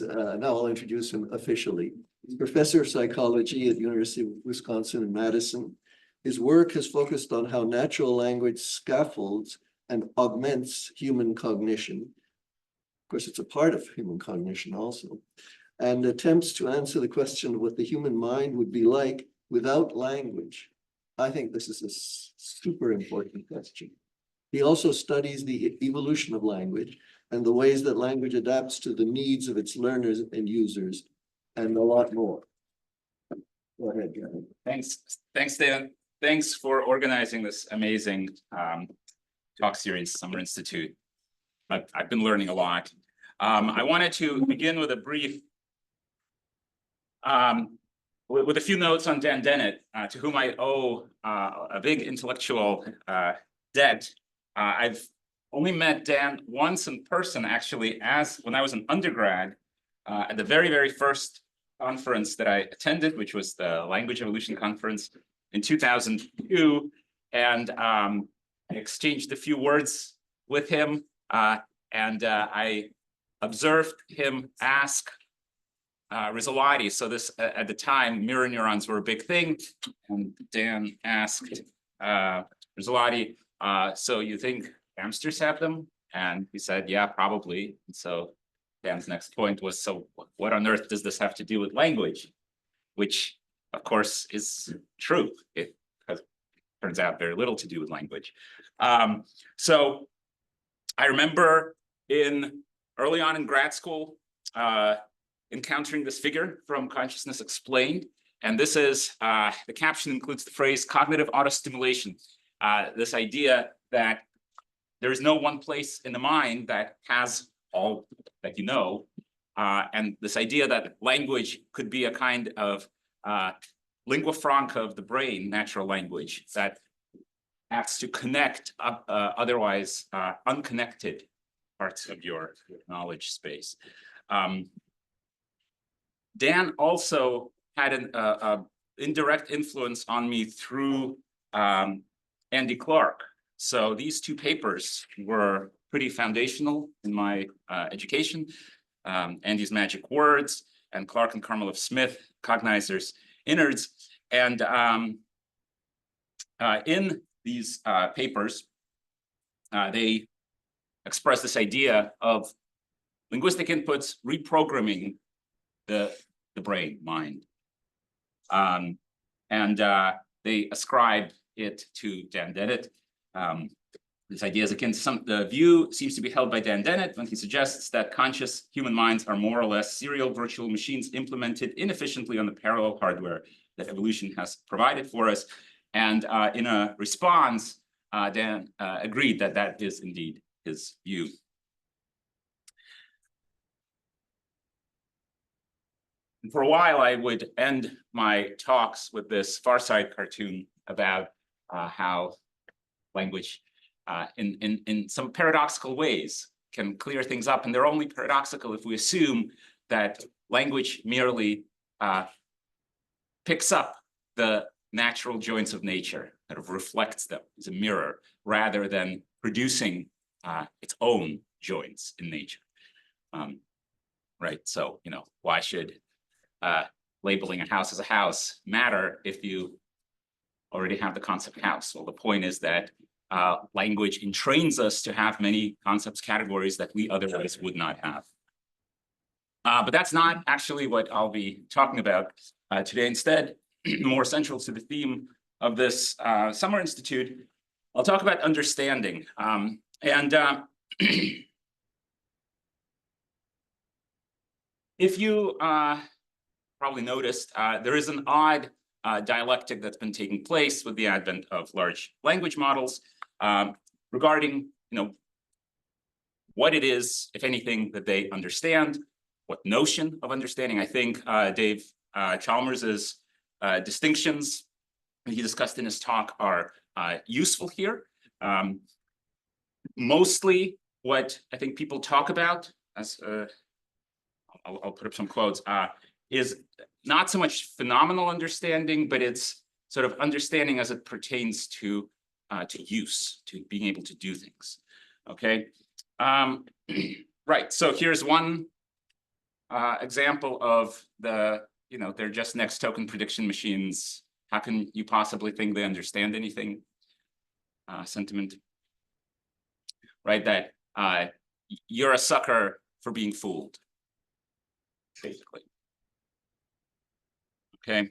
Now I'll introduce him officially. He's professor of psychology at the University of Wisconsin in Madison. His work has focused on how natural language scaffolds and augments human cognition. Of course, it's a part of human cognition also, and attempts to answer the question of what the human mind would be like without language. I think this is a super important question. He also studies the evolution of language and the ways that language adapts to the needs of its learners and users, and a lot more. Go ahead, Gary. Thanks, Dan. Thanks for organizing this amazing talk series, Summer Institute. I've been learning a lot. I wanted to begin with a brief, with a few notes on Dan Dennett, to whom I owe a big intellectual debt. I've only met Dan once in person, actually, when I was an undergrad at the very, very first conference that I attended, which was the Language Evolution Conference in 2002. And I exchanged a few words with him, and I observed him ask Rizzolatti. So this, at the time, mirror neurons were a big thing. And Dan asked Rizzolatti, so you think hamsters have them? And he said, yeah, probably. And so Dan's next point was, so what on earth does this have to do with language? Which, of course, is true. It turns out very little to do with language. So I remember early on in grad school, encountering this figure from Consciousness Explained. And this is, the caption includes the phrase cognitive autostimulation. This idea that there is no one place in the mind that has all that you know. And this idea that language could be a kind of lingua franca of the brain, natural language, that acts to connect otherwise unconnected parts of your knowledge space. Dan also had an indirect influence on me through Andy Clark. So these two papers were pretty foundational in my education. Andy's Magic Words and Clark and Karmelow Smith, Cognizers, Innards. And in these papers, they express this idea of linguistic inputs reprogramming the brain, mind. And they ascribe it to Dan Dennett. This idea is akin to the view seems to be held by Dan Dennett when he suggests that conscious human minds are more or less serial virtual machines implemented inefficiently on the parallel hardware that evolution has provided for us. And in a response, Dan agreed that that is indeed his view. And for a while, I would end my talks with this Far Side cartoon about how language in some paradoxical ways can clear things up. And they're only paradoxical if we assume that language merely picks up the natural joints of nature, kind of reflects them as a mirror, rather than producing its own joints in nature. Right, so, why should labeling a house as a house matter if you already have the concept house? Well, the point is that language entrains us to have many concepts, categories that we otherwise would not have. But that's not actually what I'll be talking about today. Instead, more central to the theme of this Summer Institute, I'll talk about understanding. If you probably noticed, there is an odd dialectic that's been taking place with the advent of large language models regarding, what it is, if anything, that they understand, what notion of understanding. I think Dave Chalmers's distinctions that he discussed in his talk are useful here. Mostly what I think people talk about, as I'll put up some quotes, is not so much phenomenal understanding, but it's sort of understanding as it pertains to use, to being able to do things. Okay, right. So here's one example of the, they're just next token prediction machines. How can you possibly think they understand anything? Sentiment, right? That you're a sucker for being fooled, basically. Okay.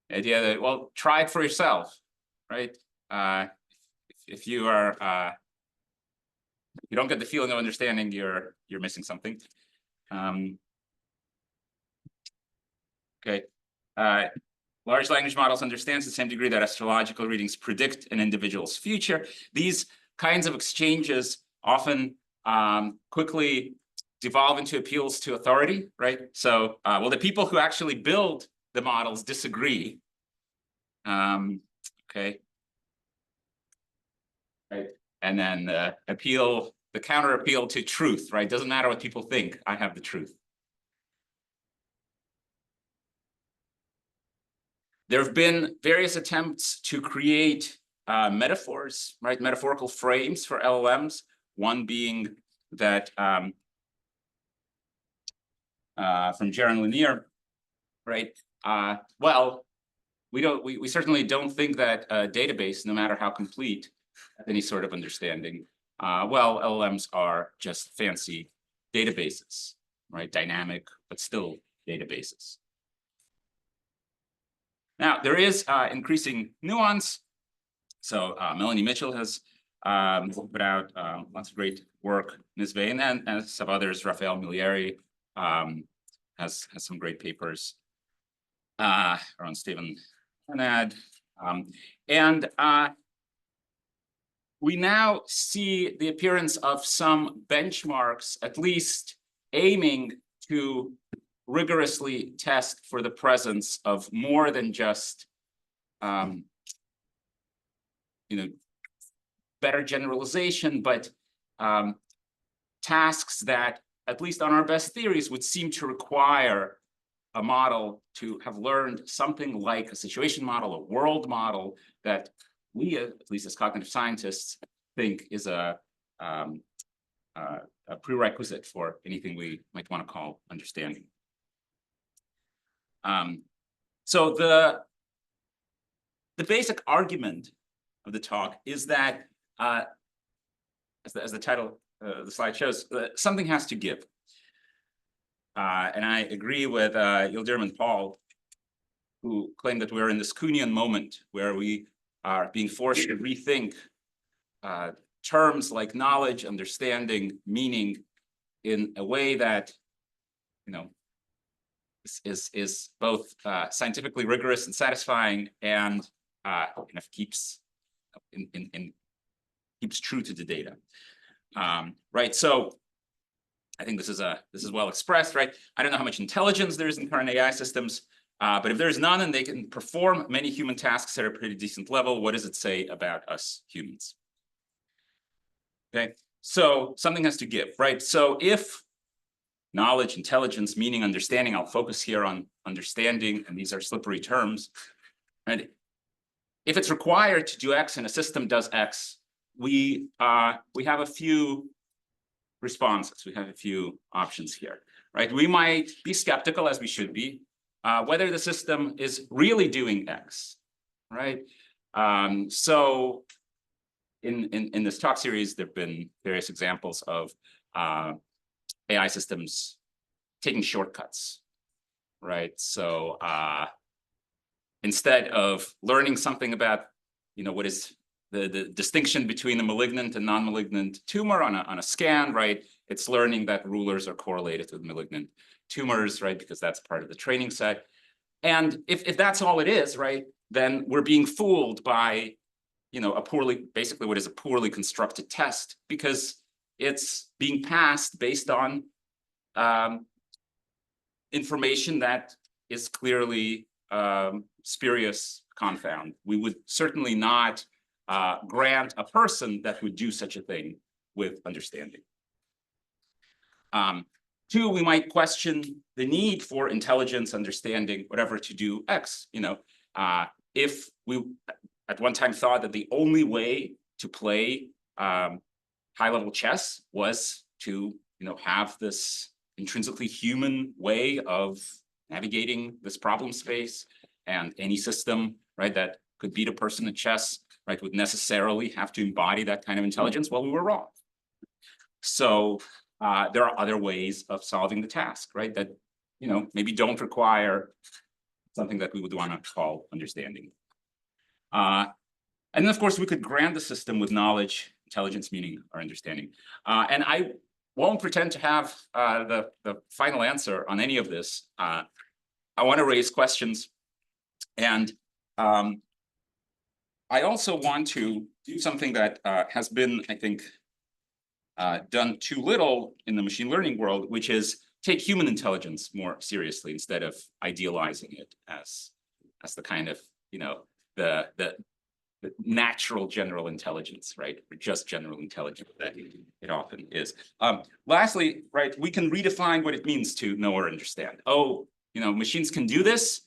The idea that, well, try it for yourself, right? If you are, you don't get the feeling of understanding, you're missing something. Okay. Large language models understand to the same degree that astrological readings predict an individual's future. These kinds of exchanges often quickly devolve into appeals to authority, right? So, well, the people who actually build the models disagree. Okay. Right. And then the counter appeal to truth, right? Doesn't matter what people think, I have the truth. There have been various attempts to create metaphors, right? Metaphorical frames for LLMs. One being that from Jaron Lanier, right? Well, we certainly don't think that a database, no matter how complete, has any sort of understanding. Well, LLMs are just fancy databases, right? Dynamic, but still databases. Now, there is increasing nuance. So Melanie Mitchell has put out lots of great work in this vein, and some others. Raphael Milieri has some great papers around Stephen Hanad. And we now see the appearance of some benchmarks, at least aiming to rigorously test for the presence of more than just, better generalization, but tasks that, at least on our best theories, would seem to require a model to have learned something like a situation model, a world model that we, at least as cognitive scientists, think is a prerequisite for anything we might want to call understanding. So the basic argument of the talk is that, as the title the slide shows, something has to give. And I agree with Yildirim and Paul, who claim that we're in this Kuhnian moment where we are being forced to rethink terms like knowledge, understanding, meaning in a way that, is both scientifically rigorous and satisfying, and keeps true to the data. Right. So I think this is well expressed, right? I don't know how much intelligence there is in current AI systems, but if there's none and they can perform many human tasks at a pretty decent level, what does it say about us humans? Okay, so something has to give, right? So if knowledge, intelligence, meaning, understanding, I'll focus here on understanding, and these are slippery terms, right? If it's required to do X and a system does X, we have a few responses. We have a few options here, right? We might be skeptical, as we should be, whether the system is really doing X, right? So in this talk series, there have been various examples of AI systems taking shortcuts, right? So instead of learning something about, what is the distinction between a malignant and non-malignant tumor on a scan, right? It's learning that rulers are correlated with malignant tumors, right? Because that's part of the training set. And if that's all it is, right, then we're being fooled by, basically what is a poorly constructed test, because it's being passed based on information that is clearly spurious confound. We would certainly not grant a person that would do such a thing with understanding. Two, we might question the need for intelligence, understanding, whatever, to do X. If we at one time thought that the only way to play high-level chess was to, have this intrinsically human way of navigating this problem space, and any system, right, that could beat a person at chess, right, would necessarily have to embody that kind of intelligence. Well, we were wrong. So there are other ways of solving the task, right, that, you know, maybe don't require something that we would want to call understanding. And then, of course, we could grant the system with knowledge, intelligence, meaning, or understanding. And I won't pretend to have the final answer on any of this. I want to raise questions. And I also want to do something that has been, I think, done too little in the machine learning world, which is take human intelligence more seriously instead of idealizing it as the kind of, you know, the natural general intelligence, right? Or just general intelligence that it often is. Lastly, right, we can redefine what it means to know or understand. Oh, you know, machines can do this,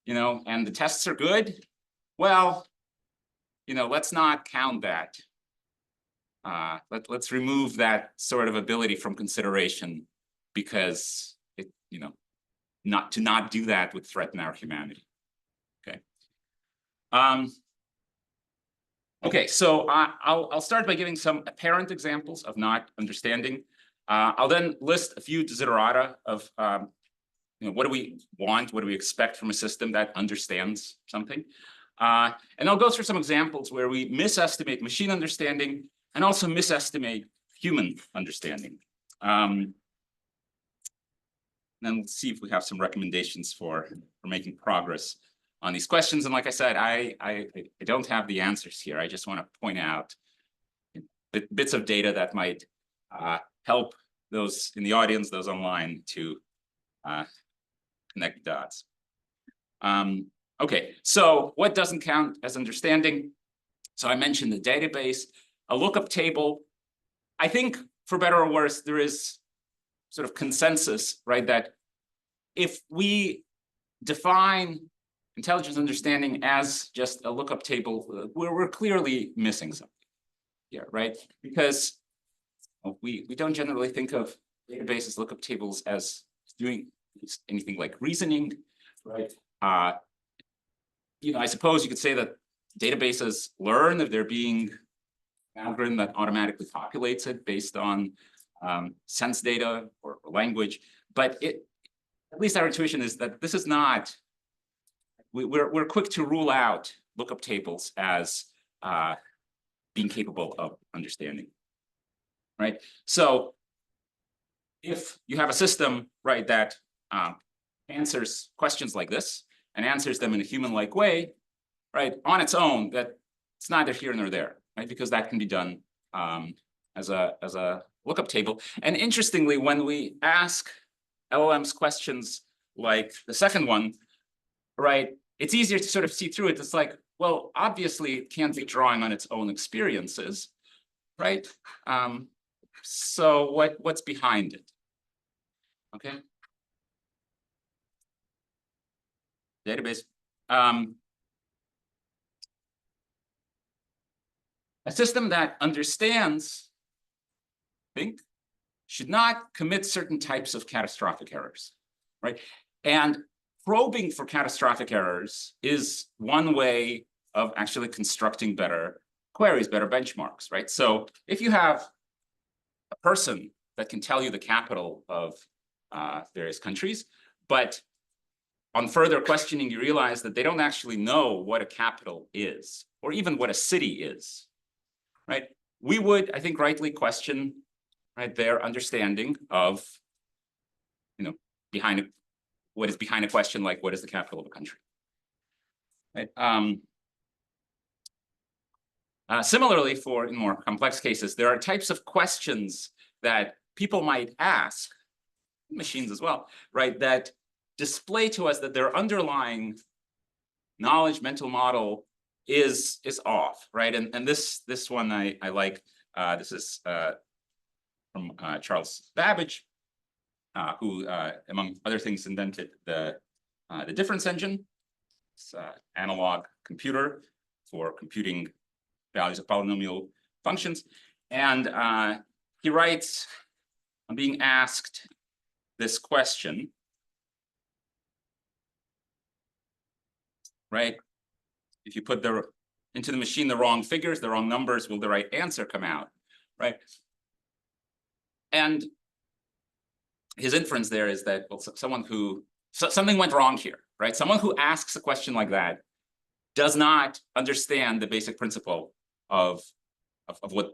you know, and the tests are good. Well, you know, let's not count that. Let's remove that sort of ability from consideration, because it, you know, not do that would threaten our humanity. Okay. Okay, so I'll start by giving some apparent examples of not understanding. I'll then list a few desiderata of you know, what do we want, what do we expect from a system that understands something. And I'll go through some examples where we misestimate machine understanding and also misestimate human understanding. Then let's see if we have some recommendations for making progress on these questions. And like I said, I don't have the answers here. I just want to point out bits of data that might help those in the audience, those online, to connect dots. Okay, so what doesn't count as understanding? So I mentioned the database, a lookup table. I think, for better or worse, there is sort of consensus, right, that if we define intelligence understanding as just a lookup table, we're clearly missing something here, right? Because we don't generally think of databases, lookup tables as doing anything like reasoning, right? You know, I suppose you could say that databases learn if they're being an algorithm that automatically populates it based on sense data or language, but at least our intuition is that this is not. We're quick to rule out lookup tables as being capable of understanding, right? So if you have a system, right, that answers questions like this and answers them in a human-like way, right, on its own, that it's neither here nor there, right? Because that can be done as a lookup table. And interestingly, when we ask LLMs questions like the second one, right, it's easier to sort of see through it. It's like, well, obviously it can't be drawing on its own experiences, right? So what's behind it? Okay. Database. A system that understands, I think, should not commit certain types of catastrophic errors, right? And probing for catastrophic errors is one way of actually constructing better queries, better benchmarks, right? So if you have a person that can tell you the capital of various countries, but on further questioning, you realize that they don't actually know what a capital is, or even what a city is, right? We would, I think, rightly question, right, their understanding of, you know, what is behind a question like, what is the capital of a country, right? Similarly, for in more complex cases, there are types of questions that people might ask, machines as well, right, that display to us that their underlying knowledge mental model is off, right? And this one I like. This is from Charles Babbage, who, among other things, invented the difference engine. It's an analog computer for computing values of polynomial functions. And he writes, on being asked, this question, right? If you put into the machine the wrong figures, the wrong numbers, will the right answer come out, right? And his inference there is that, well, something went wrong here, right? Someone who asks a question like that does not understand the basic principle of what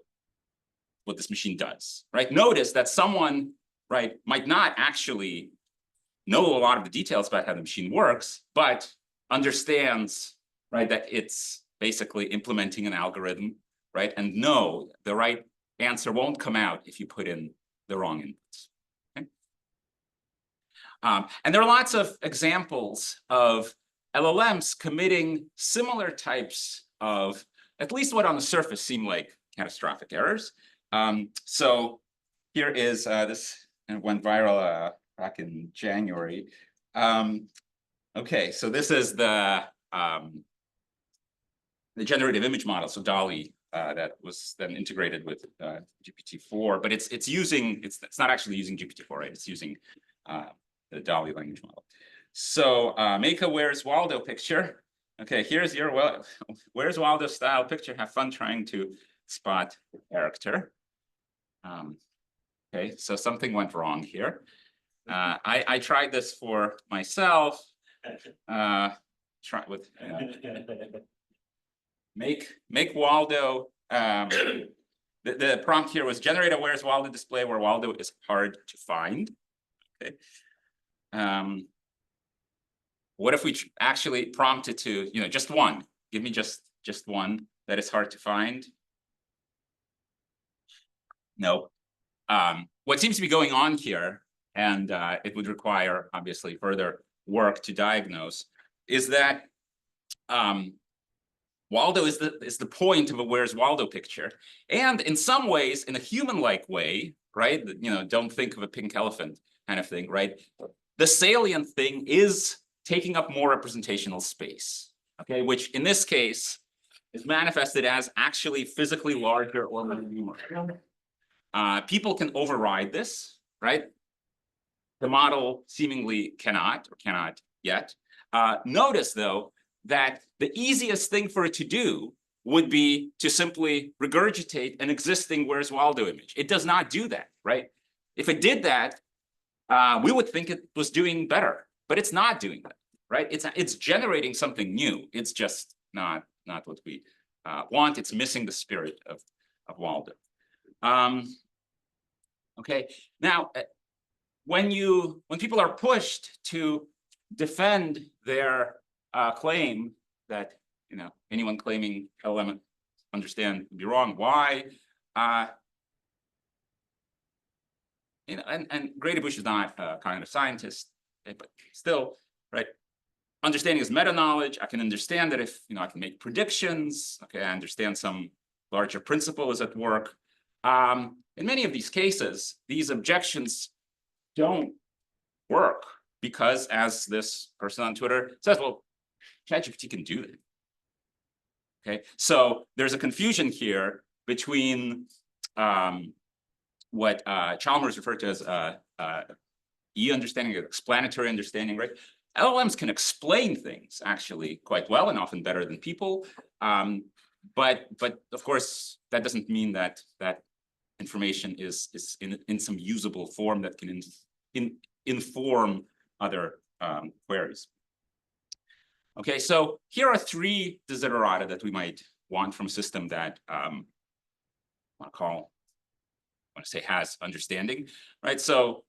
this machine does, right? Notice that someone, right, might not actually know a lot of the details about how the machine works, but understands, right, that it's basically implementing an algorithm, right? And no, the right answer won't come out if you put in the wrong inputs. Okay? And there are lots of examples of LLMs committing similar types of, at least what on the surface seem like catastrophic errors. So here is this, and it went viral back in January. Okay, so this is the generative image model, so DALL-E, that was then integrated with GPT-4, but it's not actually using GPT-4, right? It's using the DALL-E language model. So make a Where's Waldo picture. Okay, here's your Where's Waldo style picture. Have fun trying to spot the character. Okay, so something went wrong here. I tried this for myself. Try with make Waldo. The prompt here was generate a Where's Waldo display where Waldo is hard to find. Okay. What if we actually prompted to, just one? Give me just one that is hard to find. No. What seems to be going on here, and it would require obviously further work to diagnose, is that Waldo is the point of a Where's Waldo picture, and in some ways, in a human-like way, right? Don't think of a pink elephant kind of thing, right? The salient thing is taking up more representational space, okay? Which in this case is manifested as actually physically larger or more numerous. People can override this, right? The model seemingly cannot yet. Notice, though, that the easiest thing for it to do would be to simply regurgitate an existing Where's Waldo image. It does not do that, right? If it did that, we would think it was doing better, but it's not doing that, right? It's generating something new. It's just not what we want. It's missing the spirit of Waldo. Okay, now when people are pushed to defend their claim that anyone claiming LLM understand would be wrong, why? And Grady Bush is not a cognitive scientist, but still, right? Understanding is meta knowledge. I can understand that if I can make predictions. Okay, I understand some larger principle is at work. In many of these cases, these objections don't work because, as this person on Twitter says, well, ChatGPT can do that. Okay, so there's a confusion here between what Chalmers referred to as E-understanding, explanatory understanding, right? LLMs can explain things actually quite well and often better than people, but of course that doesn't mean that information is in some usable form that can inform other queries. Okay, so here are three desiderata that we might want from a system that I want to say has understanding, right? So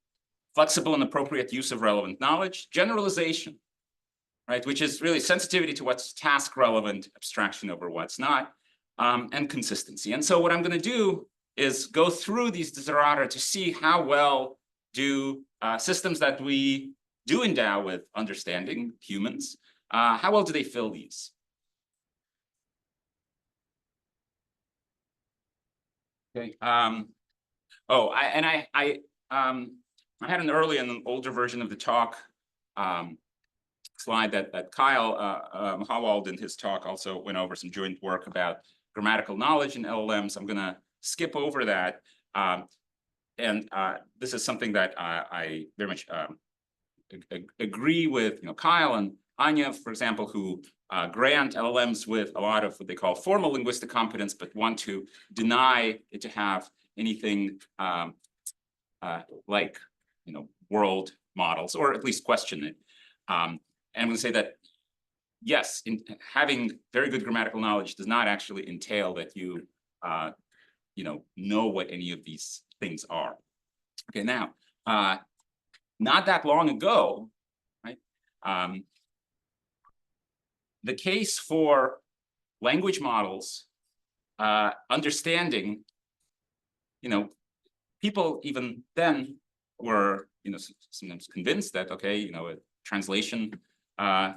flexible and appropriate use of relevant knowledge, generalization, right, which is really sensitivity to what's task relevant, abstraction over what's not, and consistency. And so what I'm going to do is go through these desiderata to see how well do systems that we do endow with understanding, humans, how well do they fill these? Okay. I had an early and an older version of the talk slide that Kyle Mahowald in his talk also went over some joint work about grammatical knowledge in LLMs. I'm going to skip over that. this is something that I very much agree with, Kyle and Anya, for example, who grant LLMs with a lot of what they call formal linguistic competence, but want to deny it to have anything like, world models, or at least question it. And I'm going to say that, yes, having very good grammatical knowledge does not actually entail that you, know what any of these things are. Okay, now, not that long ago, right? The case for language models understanding, people even then were, sometimes convinced that, okay, a translation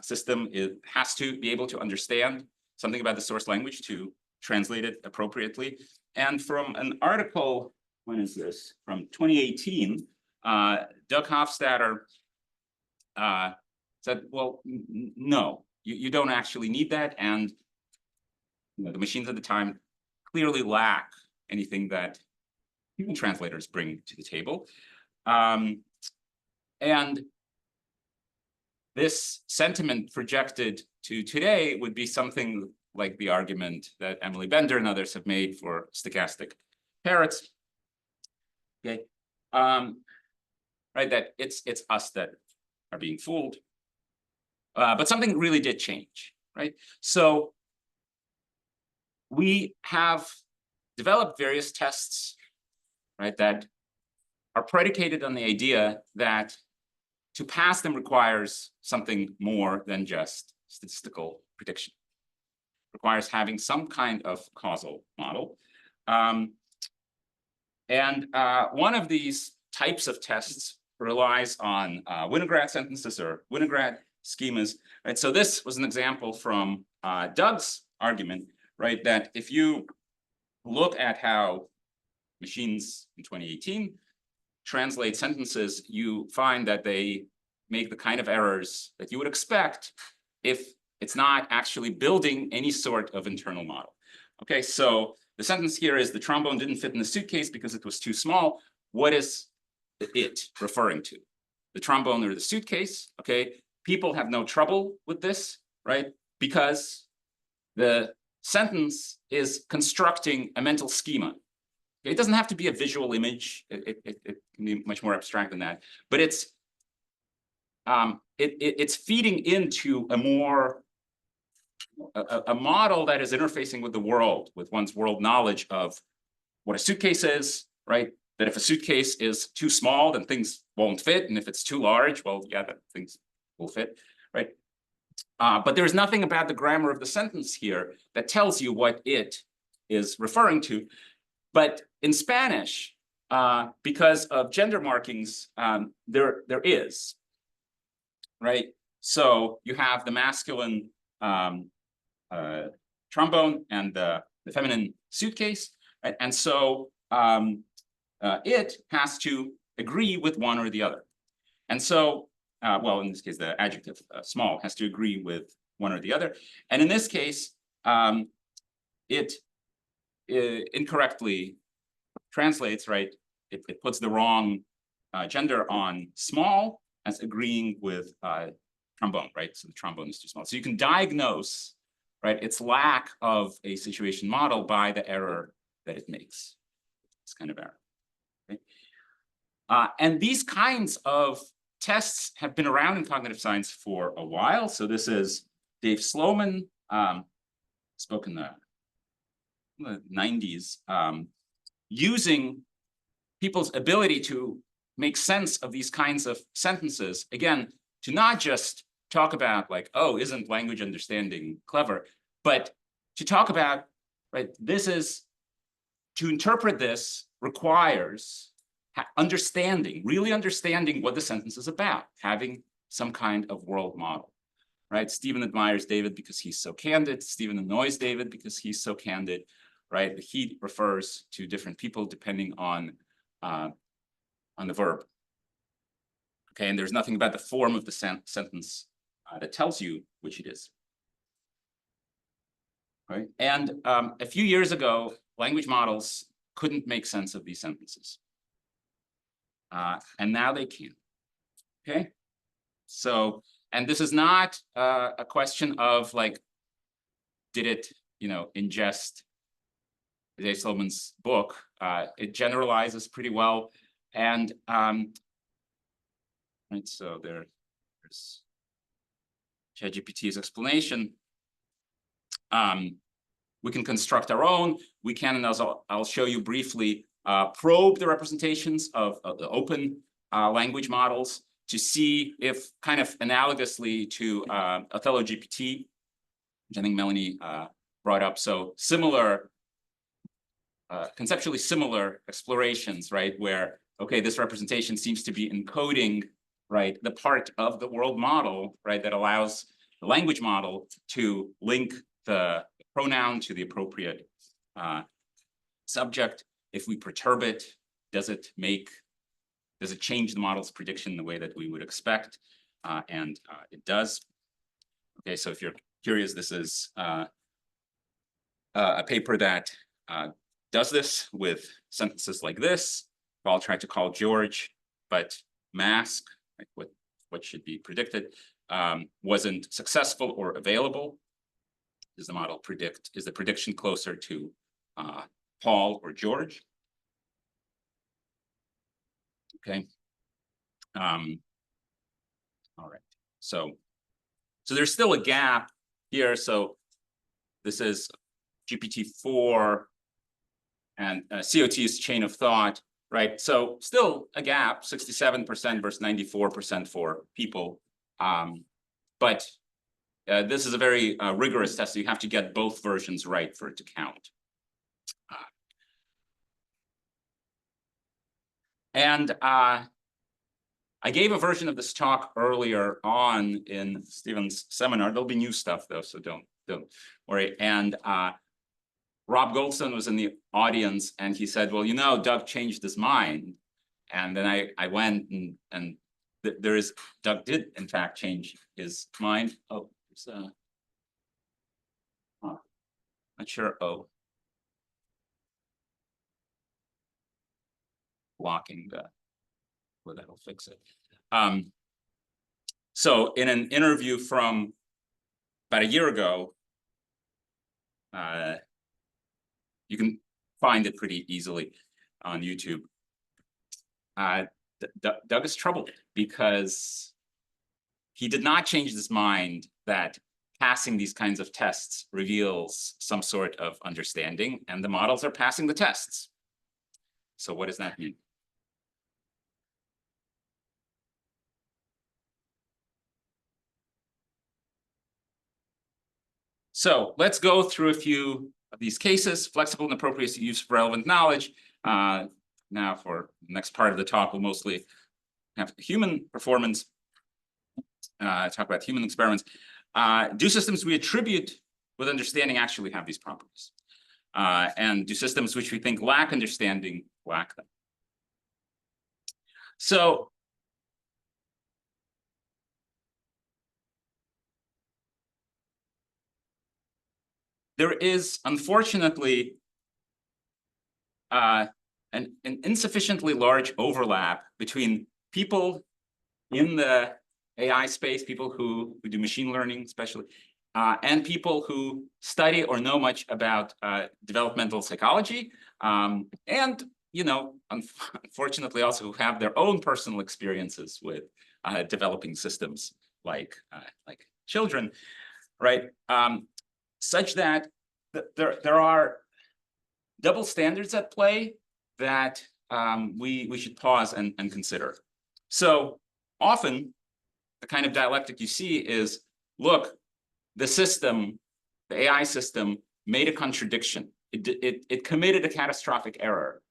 system has to be able to understand something about the source language to translate it appropriately. And from an article, when is this? From 2018, Doug Hofstadter said, well, no, you don't actually need that. And the machines at the time clearly lack anything that human translators bring to the table. And this sentiment projected to today would be something like the argument that Emily Bender and others have made for stochastic parrots. Okay, right, that it's us that are being fooled. But something really did change, right? So we have developed various tests, right, that are predicated on the idea that to pass them requires something more than just statistical prediction. It requires having some kind of causal model. One of these types of tests relies on Winograd sentences or Winograd schemas. Right? So this was an example from Doug's argument, right? That if you look at how machines in 2018 translate sentences, you find that they make the kind of errors that you would expect if it's not actually building any sort of internal model. Okay, so the sentence here is the trombone didn't fit in the suitcase because it was too small. What is it referring to? The trombone or the suitcase? Okay, people have no trouble with this, right? Because the sentence is constructing a mental schema. It doesn't have to be a visual image. It can be much more abstract than that. But it's feeding into a more a model that is interfacing with the world, with one's world knowledge of what a suitcase is, right? That if a suitcase is too small, then things won't fit, and if it's too large, well, yeah, that things will fit, right? But there's nothing about the grammar of the sentence here that tells you what it is referring to. But in Spanish, because of gender markings, there is, right? So you have the masculine trombone and the feminine suitcase, right? And so it has to agree with one or the other. And so, well, in this case, the adjective small has to agree with one or the other. And in this case, it incorrectly translates, right? It puts the wrong gender on small as agreeing with trombone, right? So the trombone is too small. So you can diagnose, right, its lack of a situation model by the error that it makes. This kind of error. Okay? And these kinds of tests have been around in cognitive science for a while. So this is Dave Sloman, spoke in the 90s, using people's ability to make sense of these kinds of sentences, again, to not just talk about like, oh, isn't language understanding clever, but to talk about, right, this is, to interpret this requires understanding, really understanding what the sentence is about, having some kind of world model, right? Stephen admires David because he's so candid. Stephen annoys David because he's so candid, right? The he refers to different people depending on the verb. Okay, and there's nothing about the form of the sentence that tells you which it is. Right? And a few years ago, language models couldn't make sense of these sentences. And now they can. Okay. So, and this is not a question of like, did it, ingest Dave Sloman's book? It generalizes pretty well. And right, so there's ChatGPT's explanation. We can construct our own. We can, and I'll show you briefly, probe the representations of the open language models to see if, kind of analogously to Othello GPT, which I think Melanie brought up. So similar, conceptually similar explorations, right? Where, okay, this representation seems to be encoding, right, the part of the world model, right, that allows the language model to link the pronoun to the appropriate subject. If we perturb it, does it change the model's prediction in the way that we would expect? And it does. Okay, so if you're curious, this is a paper that does this with sentences like this. I'll try to call George, but mask, like what should be predicted, wasn't successful or available. Does the model predict, is the prediction closer to Paul or George? Okay. All right. So there's still a gap here. So this is GPT-4 and COT's chain of thought, right? So still a gap, 67% versus 94% for people. But this is a very rigorous test. So you have to get both versions right for it to count. And I gave a version of this talk earlier on in Stephen's seminar. There'll be new stuff though, so don't worry. And Rob Goldstone was in the audience, and he said, "Well, Doug changed his mind." And then I went and Doug did in fact change his mind. Oh, there's not sure. Oh, blocking the. Well, that'll fix it. So in an interview from about a year ago, you can find it pretty easily on YouTube. Doug is troubled because he did not change his mind that passing these kinds of tests reveals some sort of understanding, and the models are passing the tests. So what does that mean? So let's go through a few of these cases. Flexible and appropriate use of relevant knowledge. Now for the next part of the talk, we'll mostly have human performance, talk about human experiments. Do systems we attribute with understanding actually have these properties? And do systems which we think lack understanding lack them? So there is, unfortunately, an insufficiently large overlap between people in the AI space, people who do machine learning especially, and people who study or know much about developmental psychology, and unfortunately also who have their own personal experiences with developing systems like children, right? Such that there are double standards at play that we should pause and consider. So often, the kind of dialectic you see is, look, the system, the AI system, made a contradiction. It committed a catastrophic error.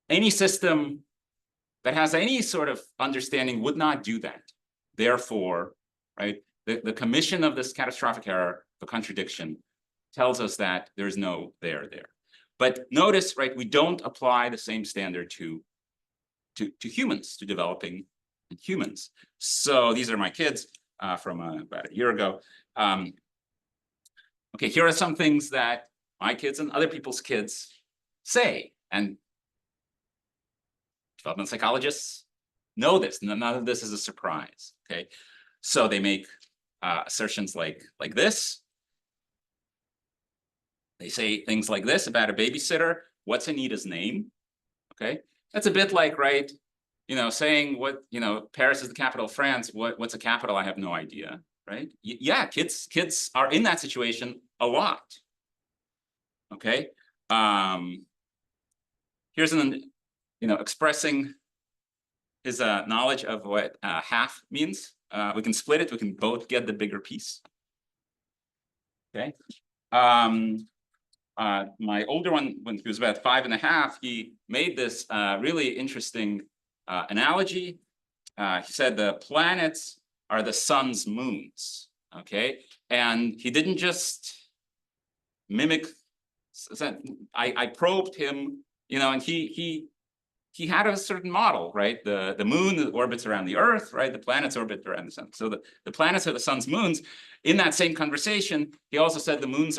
Any system that has any sort of understanding would not do that. Therefore, right, the commission of this catastrophic error, the contradiction, tells us that there's no there there. But notice, right, we don't apply the same standard to humans, to developing humans. So these are my kids from about a year ago. Okay, here are some things that my kids and other people's kids say. And developmental psychologists know this. None of this is a surprise. Okay, so they make assertions like this. They say things like this about a babysitter. What's Anita's name? Okay, that's a bit like, right, saying what, Paris is the capital of France. What's a capital? I have no idea, right? Yeah, kids are in that situation a lot. Okay, here's an, expressing his knowledge of what half means. We can split it. We can both get the bigger piece. Okay. My older one, when he was about 5.5, he made this really interesting analogy. He said the planets are the sun's moons. Okay, and he didn't just mimic. I probed him, and he had a certain model, right? The moon orbits around the Earth, right? The planets orbit around the sun. So the planets are the sun's moons. In that same conversation, he also said the moon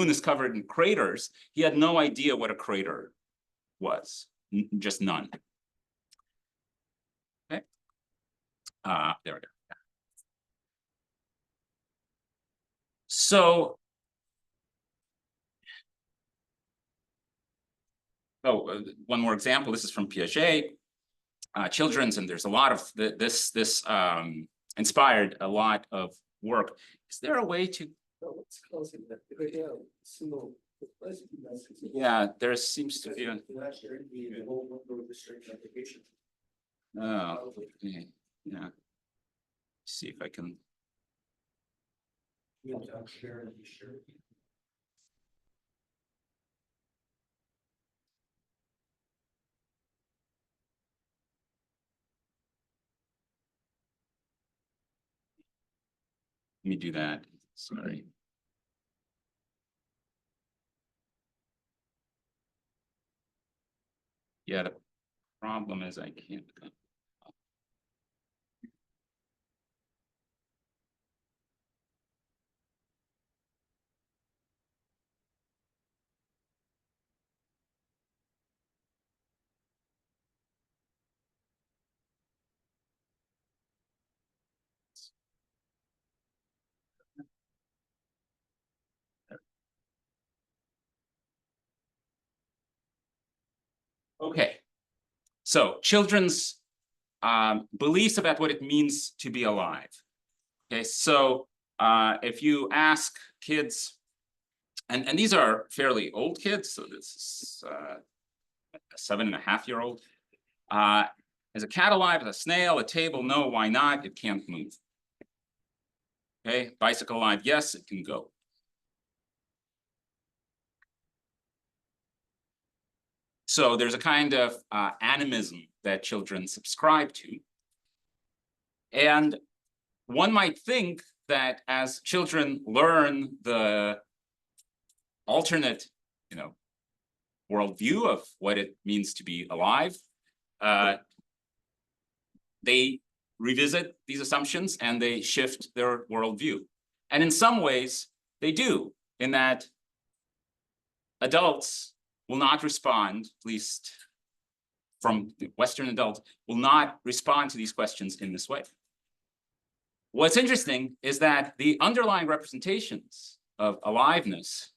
is covered in craters. He had no idea what a crater was, just none. Okay. There we go. Yeah. So, one more example. This is from Piaget. Children's, and there's a lot of this inspired a lot of work. Is there a way to? Yeah, there seems to be. Oh, okay. Yeah. See if I can. Let me do that. Sorry. Yeah, the problem is I can't. Okay, so children's beliefs about what it means to be alive. Okay, so if you ask kids, and these are fairly old kids, so this is a 7.5-year-old. Is a cat alive? Is a snail? A table? No. Why not? It can't move. Okay, bicycle alive? Yes, it can go. So there's a kind of animism that children subscribe to. And one might think that as children learn the alternate, worldview of what it means to be alive, they revisit these assumptions and they shift their worldview. And in some ways, they do, in that adults will not respond, at least from Western adults, will not respond to these questions in this way. What's interesting is that the underlying representations of aliveness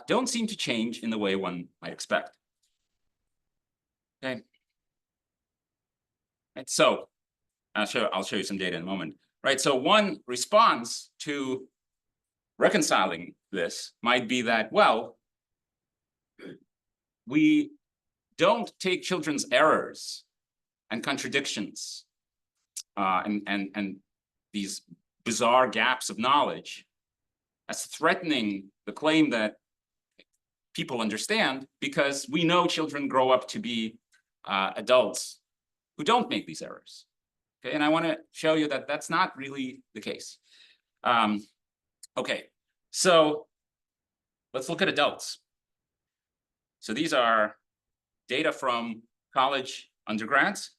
don't seem to change in the way one might expect. Okay. Right, so I'll show you some data in a moment. Right. So one response to reconciling this might be that, well, we don't take children's errors and contradictions and these bizarre gaps of knowledge as threatening the claim that people understand, because we know children grow up to be adults who don't make these errors. Okay, and I want to show you that that's not really the case. Okay, so let's look at adults. So these are data from college undergrads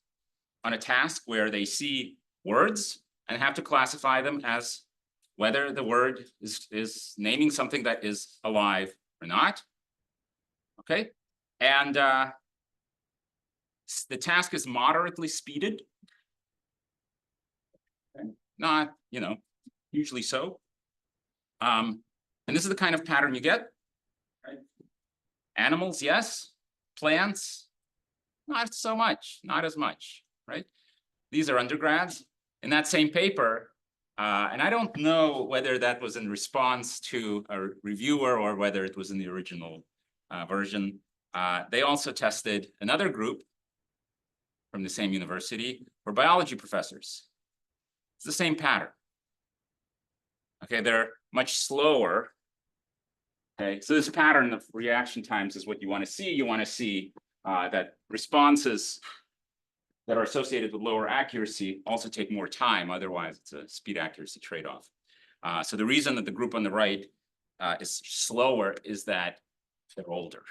on a task where they see words and have to classify them as whether the word is naming something that is alive or not. Okay, and The task is moderately speeded. Okay. Not, hugely so. And this is the kind of pattern you get. Right? Animals, yes. Plants, not so much, not as much, right? These are undergrads. In that same paper, and I don't know whether that was in response to a reviewer or whether it was in the original version. They also tested another group from the same university for biology professors. It's the same pattern. Okay, they're much slower. Okay, so this pattern of reaction times is what you want to see. You want to see that responses that are associated with lower accuracy also take more time. Otherwise, it's a speed accuracy trade-off. So the reason that the group on the right is slower is that they're older.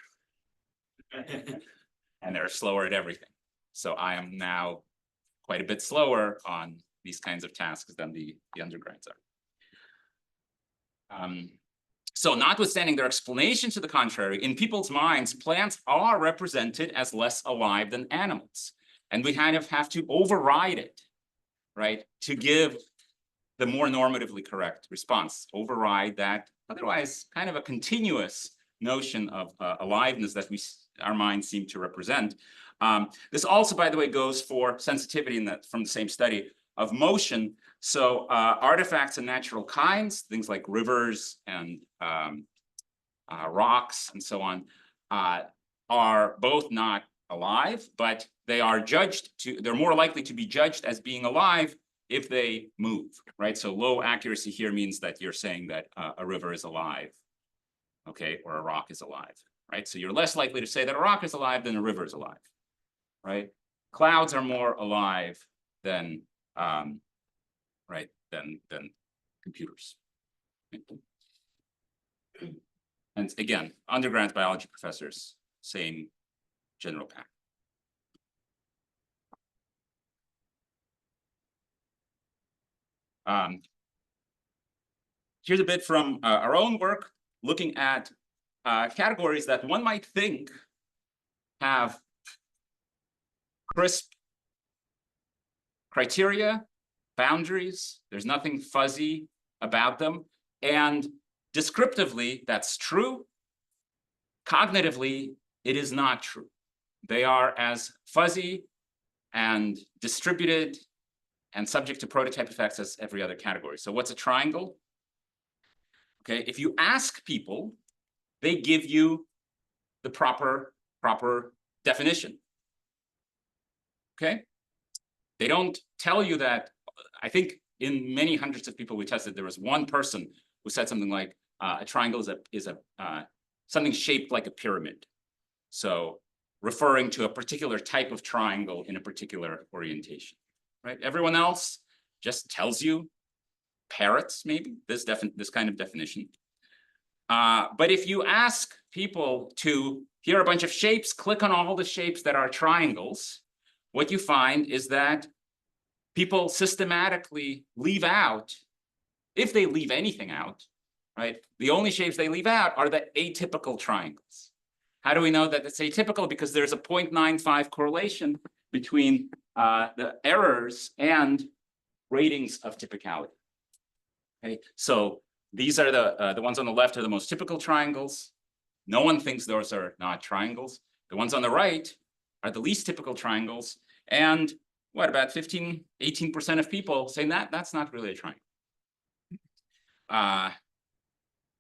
And they're slower at everything. So I am now quite a bit slower on these kinds of tasks than the undergrads are. So notwithstanding their explanation to the contrary, in people's minds, plants are represented as less alive than animals. And we kind of have to override it, right, to give the more normatively correct response, override that otherwise kind of a continuous notion of aliveness that our minds seem to represent. This also, by the way, goes for sensitivity from the same study of motion. So artifacts and natural kinds, things like rivers and rocks and so on, are both not alive, but they are they're more likely to be judged as being alive if they move, right? So low accuracy here means that you're saying that a river is alive, okay, or a rock is alive, right? So you're less likely to say that a rock is alive than a river is alive, right? Clouds are more alive than, right, than computers. And again, undergrad biology professors, same general pattern. Here's a bit from our own work, looking at categories that one might think have crisp criteria, boundaries, there's nothing fuzzy about them, and descriptively, that's true. Cognitively, it is not true. They are as fuzzy and distributed and subject to prototype effects as every other category. So what's a triangle? Okay, if you ask people, they give you the proper definition. Okay? They don't tell you that. I think in many hundreds of people we tested, there was one person who said something like, a triangle is something shaped like a pyramid. So referring to a particular type of triangle in a particular orientation, right? Everyone else just tells you, parrots maybe, this kind of definition. But if you ask people to, here are a bunch of shapes, click on all the shapes that are triangles, what you find is that people systematically leave out, if they leave anything out, right? The only shapes they leave out are the atypical triangles. How do we know that it's atypical? Because there's a 0.95 correlation between the errors and ratings of typicality. Okay, so these are the ones on the left are the most typical triangles. No one thinks those are not triangles. The ones on the right are the least typical triangles. And what, about 15, 18% of people saying that's not really a triangle.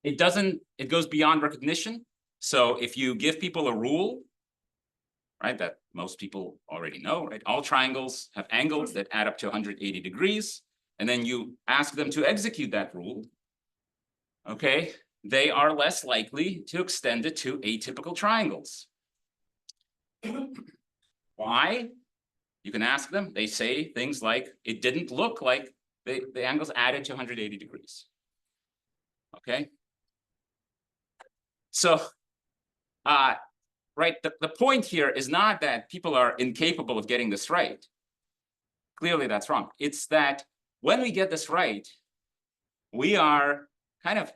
It goes beyond recognition. So if you give people a rule, right, that most people already know, right? All triangles have angles that add up to 180 degrees. And then you ask them to execute that rule, okay, they are less likely to extend it to atypical triangles. Why? You can ask them. They say things like, it didn't look like the angles added to 180 degrees. Okay? So, right, the point here is not that people are incapable of getting this right. Clearly, that's wrong. It's that when we get this right, we are kind of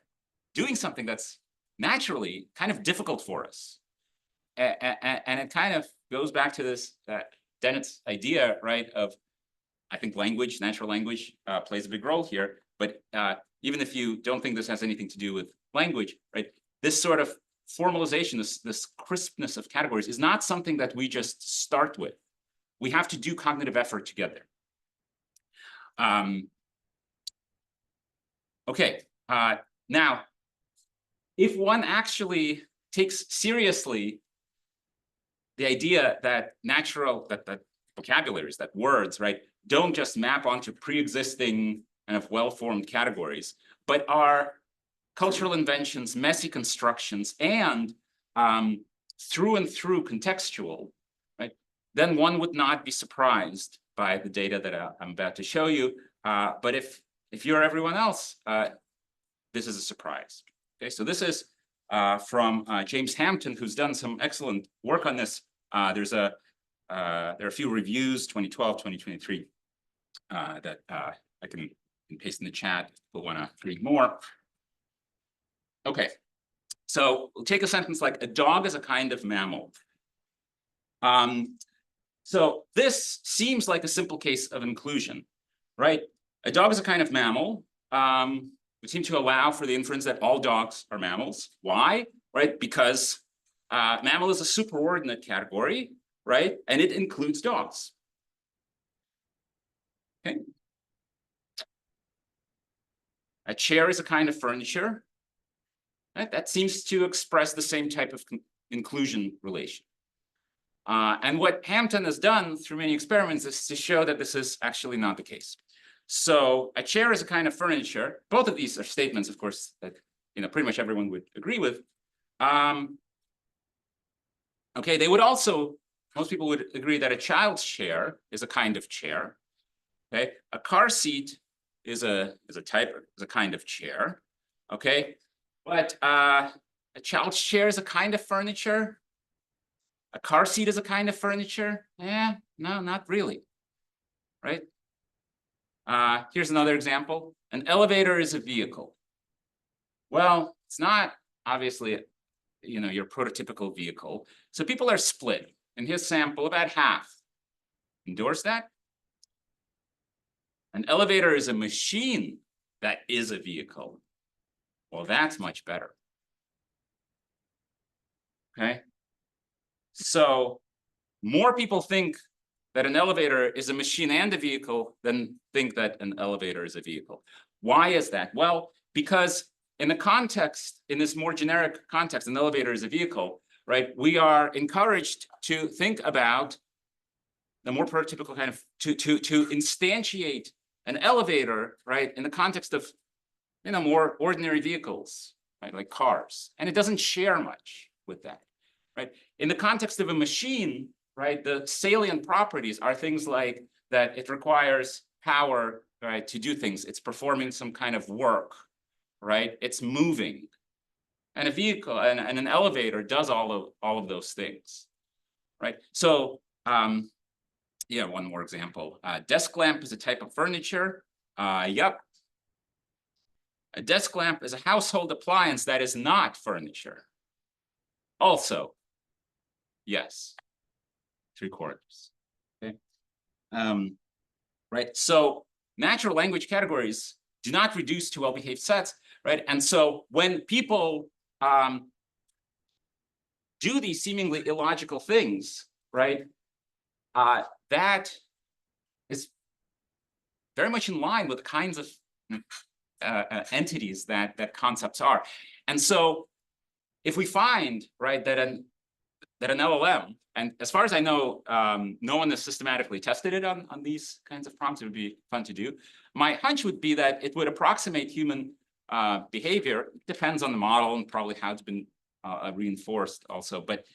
doing something that's naturally kind of difficult for us. And it kind of goes back to this Dennett's idea, right, of I think language, natural language plays a big role here. But even if you don't think this has anything to do with language, right, this sort of formalization, this crispness of categories is not something that we just start with. We have to do cognitive effort together. Okay, now, if one actually takes seriously the idea that that vocabularies, that words, right, don't just map onto pre-existing kind of well-formed categories, but are cultural inventions, messy constructions, and through and through contextual, right, then one would not be surprised by the data that I'm about to show you. But if you're everyone else, this is a surprise. Okay, so this is from James Hampton, who's done some excellent work on this. There are a few reviews, 2012, 2023, that I can paste in the chat if people want to read more. Okay, so we'll take a sentence like, a dog is a kind of mammal. So this seems like a simple case of inclusion, right? A dog is a kind of mammal. We seem to allow for the inference that all dogs are mammals. Why? Right? Because mammal is a superordinate category, right? And it includes dogs. Okay. A chair is a kind of furniture. Right? That seems to express the same type of inclusion relation. And what Hampton has done through many experiments is to show that this is actually not the case. So a chair is a kind of furniture. Both of these are statements, of course, that pretty much everyone would agree with. Okay, they would also, most people would agree that a child's chair is a kind of chair. Okay, a car seat is a kind of chair. Okay, but a child's chair is a kind of furniture. A car seat is a kind of furniture. Yeah, no, not really. Right? Here's another example. An elevator is a vehicle. Well, it's not obviously, your prototypical vehicle. So people are split. In his sample, about half endorse that. An elevator is a machine that is a vehicle. Well, that's much better. Okay. So more people think that an elevator is a machine and a vehicle than think that an elevator is a vehicle. Why is that? Well, because in this more generic context, an elevator is a vehicle, right? We are encouraged to think about the more prototypical kind of, to instantiate an elevator, right, in the context of, more ordinary vehicles, right, like cars. And it doesn't share much with that, right? In the context of a machine, right, the salient properties are things like that it requires power, right, to do things. It's performing some kind of work, right? It's moving. And a vehicle and an elevator does all of those things, right? So, yeah, one more example. Desk lamp is a type of furniture. Yep. A desk lamp is a household appliance that is not furniture. Also, yes. 3/4. Okay. Right. So natural language categories do not reduce to well-behaved sets, right? And so when people do these seemingly illogical things, right, that is very much in line with the kinds of entities that concepts are. And so if we find, right, that an LLM, and as far as I know, no one has systematically tested it on these kinds of prompts. It would be fun to do. My hunch would be that it would approximate human behavior. It depends on the model and probably how it's been reinforced also, but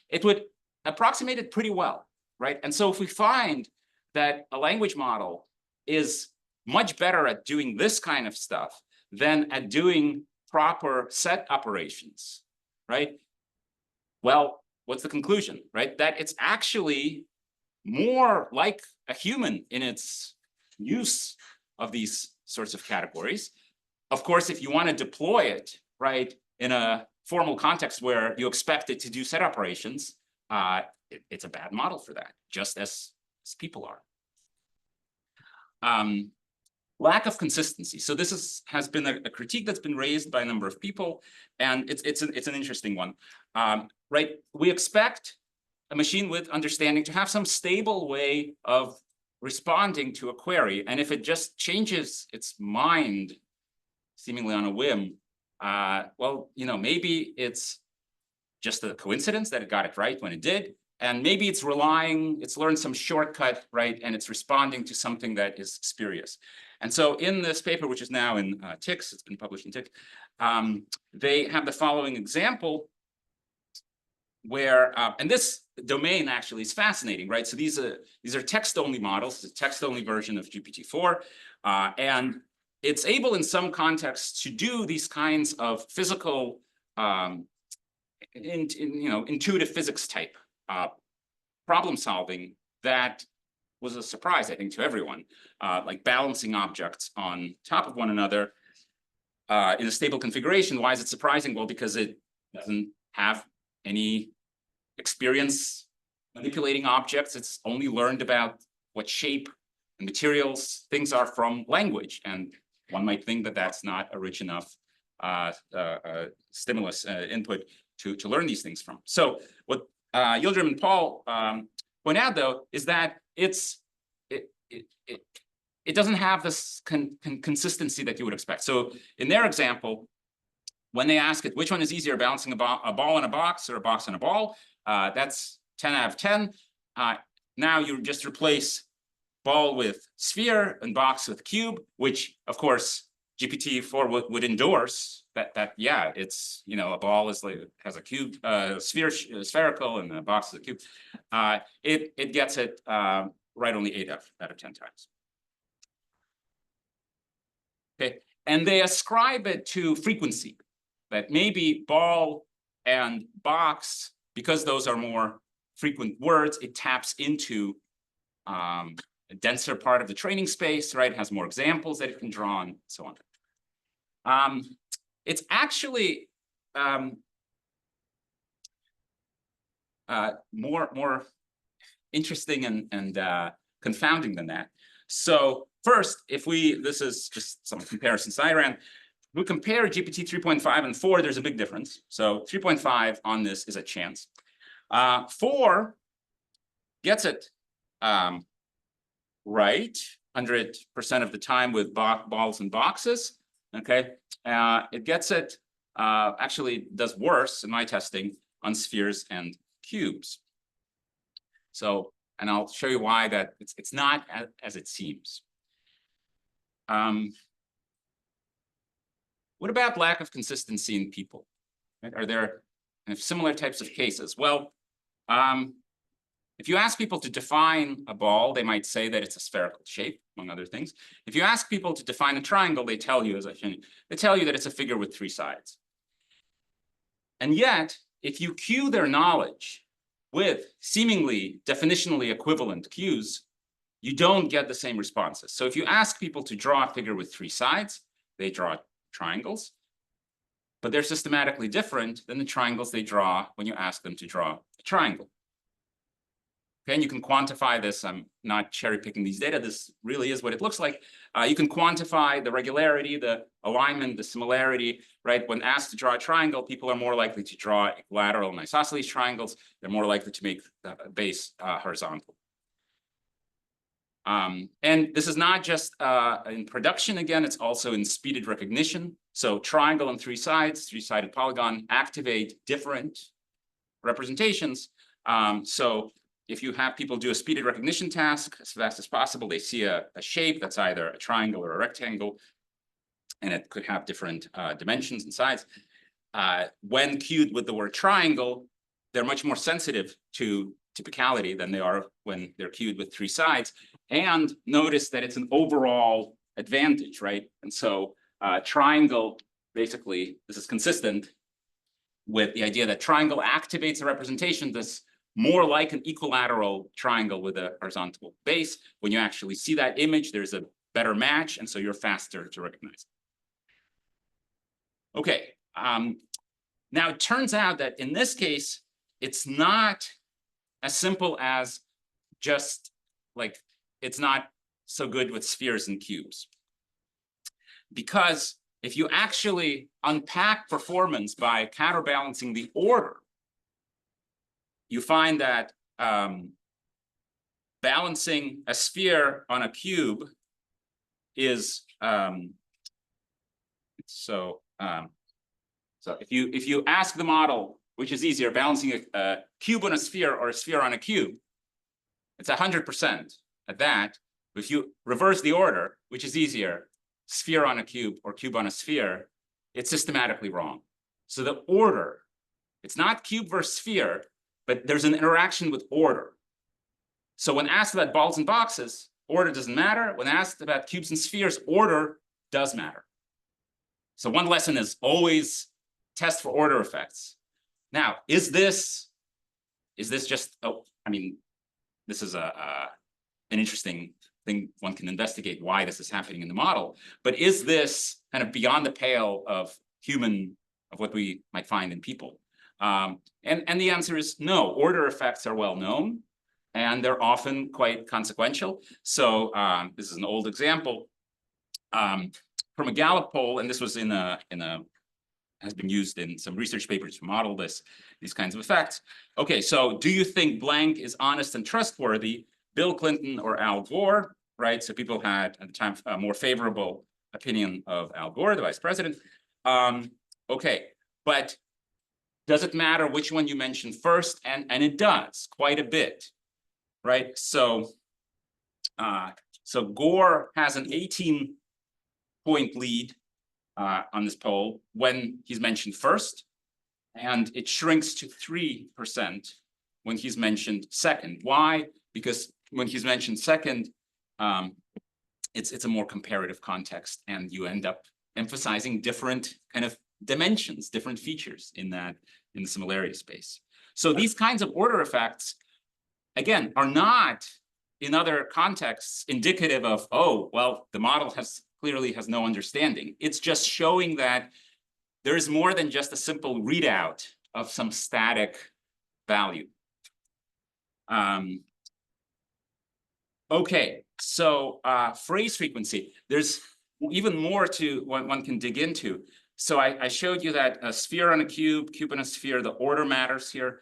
it would approximate it pretty well, right? And so if we find that a language model is much better at doing this kind of stuff than at doing proper set operations, right? Well, what's the conclusion, right? That it's actually more like a human in its use of these sorts of categories. Of course, if you want to deploy it, right, in a formal context where you expect it to do set operations, it's a bad model for that, just as people are. Lack of consistency. So this has been a critique that's been raised by a number of people, and it's an interesting one. Right? We expect a machine with understanding to have some stable way of responding to a query, and if it just changes its mind, seemingly on a whim, well, maybe it's just a coincidence that it got it right when it did, and maybe it's learned some shortcut, right, and it's responding to something that is spurious. And so in this paper, which is now in TICS, it's been published in TICS, they have the following example where, and this domain actually is fascinating, right? So these are text-only models, it's a text-only version of GPT-4, and it's able in some contexts to do these kinds of physical, intuitive physics type problem solving that was a surprise, I think, to everyone, like balancing objects on top of one another in a stable configuration. Why is it surprising? Well, because it doesn't have any experience manipulating objects. It's only learned about what shape and materials things are from language. And one might think that that's not a rich enough stimulus input to learn these things from. So what Yildirim and Paul point out, though, is that it doesn't have this consistency that you would expect. So in their example, when they ask it, which one is easier, balancing a ball in a box or a box in a ball, that's 10 out of 10. Now you just replace ball with sphere and box with cube, which of course GPT-4 would endorse that yeah, it's, a ball is has a cube, spherical, and a box is a cube. It gets it right only 8 out of 10 times. Okay, and they ascribe it to frequency, that maybe ball and box, because those are more frequent words, it taps into a denser part of the training space, right? It has more examples that it can draw on, and so on. It's actually more interesting and confounding than that. So first, this is just some comparisons I ran. We compare GPT 3.5 and 4, there's a big difference. So 3.5 on this is a chance. 4 gets it right 100% of the time with balls and boxes. Okay, it gets it, actually does worse in my testing on spheres and cubes. So, and I'll show you why that it's not as it seems. What about lack of consistency in people? Right? Are there similar types of cases? Well, if you ask people to define a ball, they might say that it's a spherical shape, among other things. If you ask people to define a triangle, they tell you, they tell you that it's a figure with 3 sides. And yet, if you cue their knowledge with seemingly definitionally equivalent cues, you don't get the same responses. So if you ask people to draw a figure with 3 sides, they draw triangles, but they're systematically different than the triangles they draw when you ask them to draw a triangle. Okay, and you can quantify this. I'm not cherry picking these data. This really is what it looks like. You can quantify the regularity, the alignment, the similarity, right? When asked to draw a triangle, people are more likely to draw equilateral and isosceles triangles. They're more likely to make the base horizontal. And this is not just in production, again, it's also in speeded recognition. So triangle on 3 sides, 3-sided polygon, activate different representations. So if you have people do a speeded recognition task as fast as possible, they see a shape that's either a triangle or a rectangle, and it could have different dimensions and sides. When cued with the word triangle, they're much more sensitive to typicality than they are when they're cued with 3 sides. And notice that it's an overall advantage, right? And so triangle, basically, this is consistent with the idea that triangle activates a representation that's more like an equilateral triangle with a horizontal base. When you actually see that image, there's a better match, and so you're faster to recognize. Okay, now it turns out that in this case, it's not as simple as just like it's not so good with spheres and cubes. Because if you actually unpack performance by counterbalancing the order, you find that balancing a sphere on a cube is so if you ask the model which is easier, balancing a cube on a sphere or a sphere on a cube, it's 100% at that. If you reverse the order, which is easier, sphere on a cube or cube on a sphere, it's systematically wrong. So the order, it's not cube versus sphere, but there's an interaction with order. So when asked about balls and boxes, order doesn't matter. When asked about cubes and spheres, order does matter. So one lesson is always test for order effects. Now, is this just, oh, I mean, this is an interesting thing. One can investigate why this is happening in the model, but is this kind of beyond the pale of what we might find in people? And the answer is no. Order effects are well known, and they're often quite consequential. So this is an old example from a Gallup poll, and this was has been used in some research papers to model these kinds of effects. Okay, so do you think blank is honest and trustworthy? Bill Clinton or Al Gore, right? So people had at the time a more favorable opinion of Al Gore, the vice president. Okay, but does it matter which one you mention first? And it does quite a bit, right? So Gore has an 18-point lead on this poll when he's mentioned first, and it shrinks to 3% when he's mentioned second. Why? Because when he's mentioned second, it's a more comparative context, and you end up emphasizing different kind of dimensions, different features in the similarity space. So these kinds of order effects, again, are not in other contexts indicative of, oh, well, the model clearly has no understanding. It's just showing that there is more than just a simple readout of some static value. Okay, so phrase frequency. There's even more to what one can dig into. So I showed you that a sphere on a cube, cube on a sphere, the order matters here.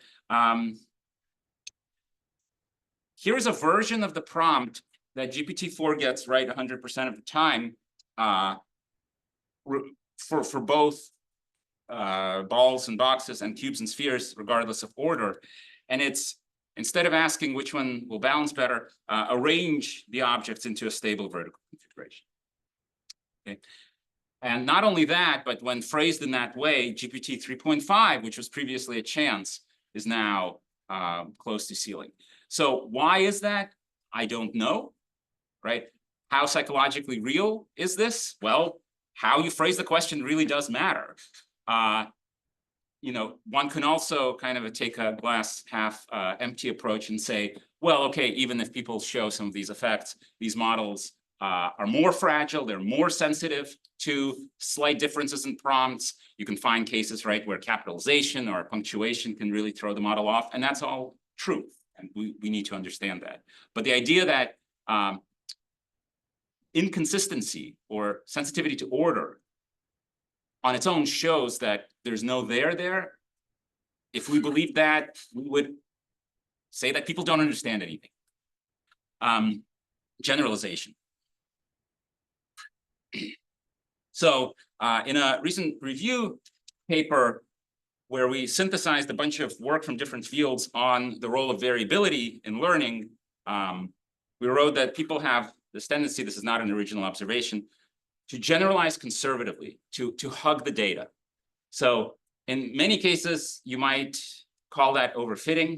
Here's a version of the prompt that GPT-4 gets right 100% of the time for both balls and boxes and cubes and spheres, regardless of order. And it's, instead of asking which one will balance better, arrange the objects into a stable vertical configuration. Okay. And not only that, but when phrased in that way, GPT 3.5, which was previously a chance, is now close to ceiling. So why is that? I don't know, right? How psychologically real is this? Well, how you phrase the question really does matter. You know, one can also kind of take a glass half empty approach and say, well, okay, even if people show some of these effects, these models are more fragile, they're more sensitive to slight differences in prompts. You can find cases, right, where capitalization or punctuation can really throw the model off, and that's all true, and we need to understand that. But the idea that inconsistency or sensitivity to order on its own shows that there's no there. If we believe that, we would say that people don't understand anything. Generalization. So in a recent review paper where we synthesized a bunch of work from different fields on the role of variability in learning, we wrote that people have this tendency, this is not an original observation, to generalize conservatively, to hug the data. So in many cases, you might call that overfitting.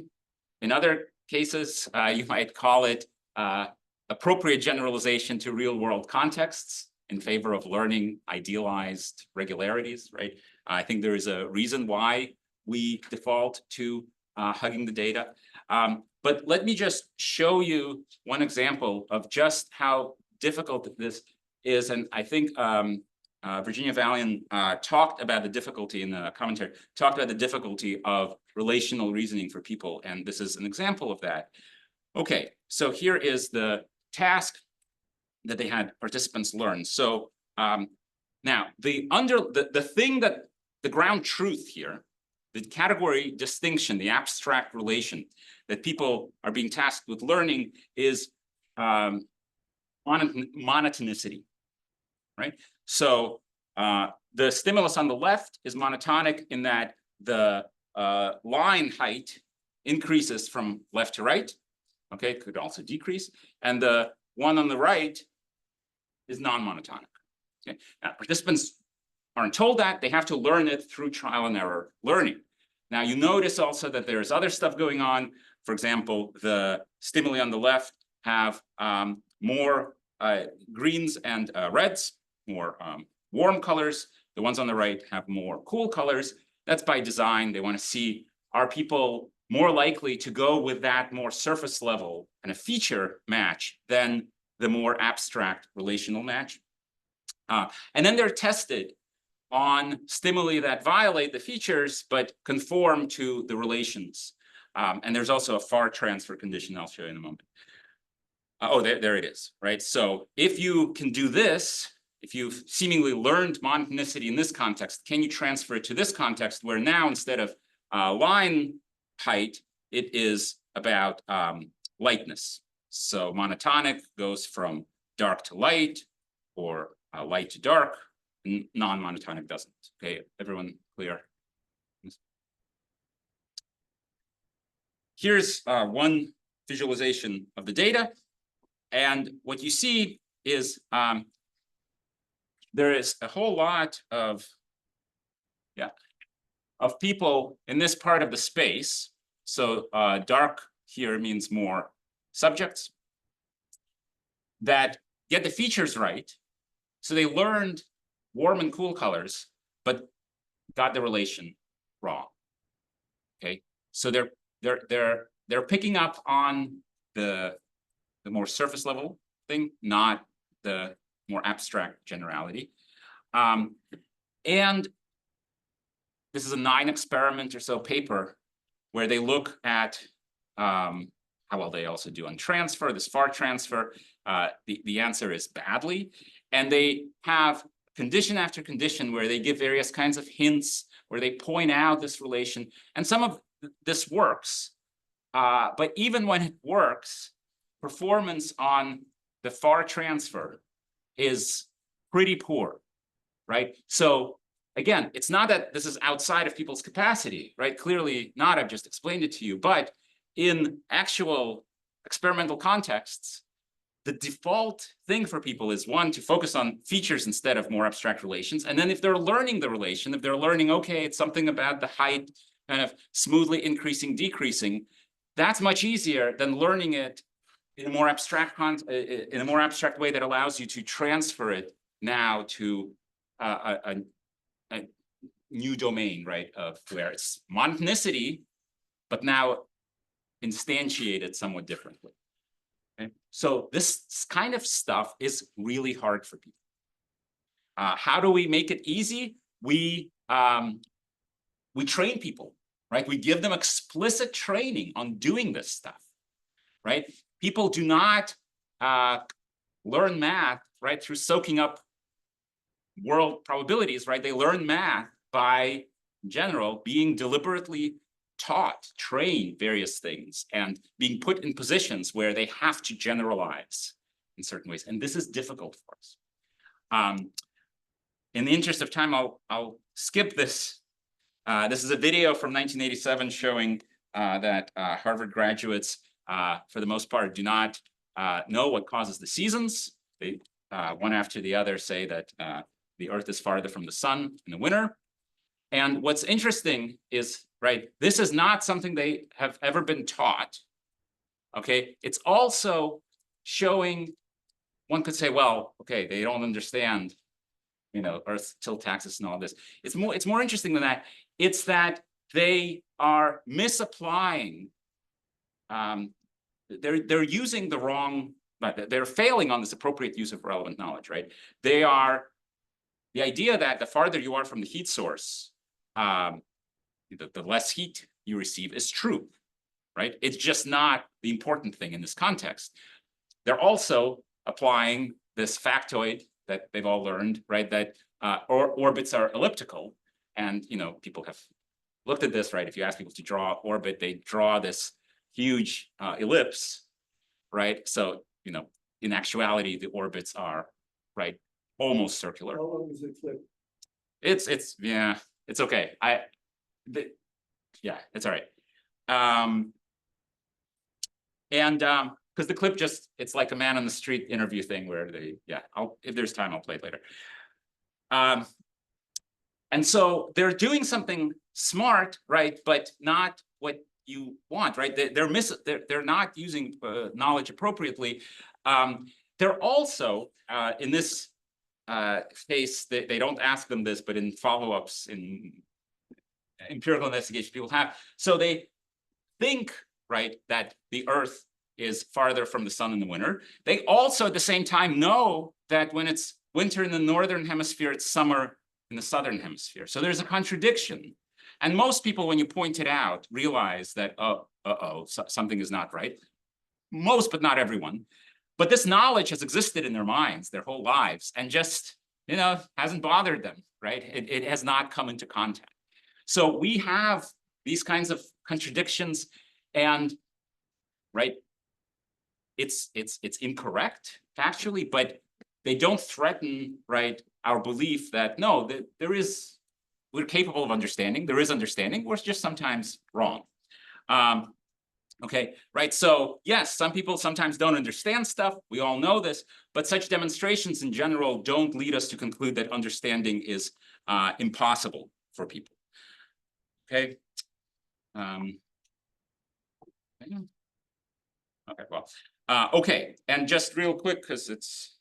In other cases, you might call it appropriate generalization to real world contexts in favor of learning idealized regularities, right? I think there is a reason why we default to hugging the data. But let me just show you one example of just how difficult this is. And I think Virginia Valian talked about the difficulty in the commentary, talked about the difficulty of relational reasoning for people. And this is an example of that. Okay, so here is the task that they had participants learn. So now the thing that the ground truth here, the category distinction, the abstract relation that people are being tasked with learning is monotonicity, right? So the stimulus on the left is monotonic in that the line height increases from left to right. Okay, it could also decrease. And the one on the right is non-monotonic. Okay, now participants aren't told that. They have to learn it through trial and error learning. Now you notice also that there's other stuff going on. For example, the stimuli on the left have more greens and reds, more warm colors. The ones on the right have more cool colors. That's by design. They want to see, are people more likely to go with that more surface level and a feature match than the more abstract relational match. And then they're tested on stimuli that violate the features but conform to the relations. And there's also a far transfer condition I'll show you in a moment. Oh, there it is, right? So if you can do this, if you've seemingly learned monotonicity in this context, can you transfer it to this context where now instead of line height, it is about lightness. So monotonic goes from dark to light or light to dark, non-monotonic doesn't. Okay, everyone clear? Here's one visualization of the data. And what you see is there is a whole lot of people in this part of the space. So dark here means more subjects that get the features right. So they learned warm and cool colors, but got the relation wrong. Okay, so they're picking up on the more surface level thing, not the more abstract generality. And this is a 9 experiment or so paper where they look at how well they also do on transfer, this far transfer. The answer is badly. And they have condition after condition where they give various kinds of hints, where they point out this relation. And some of this works. But even when it works, performance on the far transfer is pretty poor, right? So again, it's not that this is outside of people's capacity, right? Clearly not, I've just explained it to you, but in actual experimental contexts, the default thing for people is one, to focus on features instead of more abstract relations. And then if they're learning the relation, if they're learning, okay, it's something about the height kind of smoothly increasing, decreasing, that's much easier than learning it in a more abstract way that allows you to transfer it now to a new domain, right, of where it's monotonicity, but now instantiated somewhat differently. Okay? So this kind of stuff is really hard for people. How do we make it easy? We train people, right? We give them explicit training on doing this stuff, right? People do not learn math, right, through soaking up world probabilities, right? They learn math by, in general, being deliberately taught, trained various things, and being put in positions where they have to generalize in certain ways. And this is difficult for us. In the interest of time, I'll skip this. This is a video from 1987 showing that Harvard graduates, for the most part, do not know what causes the seasons. They, one after the other, say that the Earth is farther from the sun in the winter. And what's interesting is, right, this is not something they have ever been taught. Okay, it's also showing, one could say, well, okay, they don't understand, you know, Earth tilt axis and all this. It's more interesting than that. It's that they are misapplying. They're using the wrong. They're failing on this appropriate use of relevant knowledge, right? They are the idea that the farther you are from the heat source, the less heat you receive is true, right? It's just not the important thing in this context. They're also applying this factoid that they've all learned, right? That orbits are elliptical. And, people have looked at this, right? If you ask people to draw orbit, they draw this huge ellipse, right? So, in actuality, the orbits are, right, almost circular. How long does it clip? It's okay. Yeah, it's all right. Because the clip it's like a man on the street interview thing where if there's time, I'll play it later. And so they're doing something smart, right? But not what you want, right? They're not using knowledge appropriately. They're also in this case, they don't ask them this, but in follow-ups in empirical investigation, people have. So they think, right, that the Earth is farther from the sun in the winter. They also at the same time know that when it's winter in the northern hemisphere, it's summer in the southern hemisphere. So there's a contradiction. And most people, when you point it out, realize that, something is not right. Most, but not everyone. But this knowledge has existed in their minds their whole lives and just, hasn't bothered them, right? It has not come into contact. So we have these kinds of contradictions and, right, it's incorrect factually, but they don't threaten, right, our belief that, no, that we're capable of understanding. There is understanding. We're just sometimes wrong. Okay, right? So yes, some people sometimes don't understand stuff. We all know this, but such demonstrations in general don't lead us to conclude that understanding is impossible for people. Okay. Okay, well, okay, and just real quick, because it's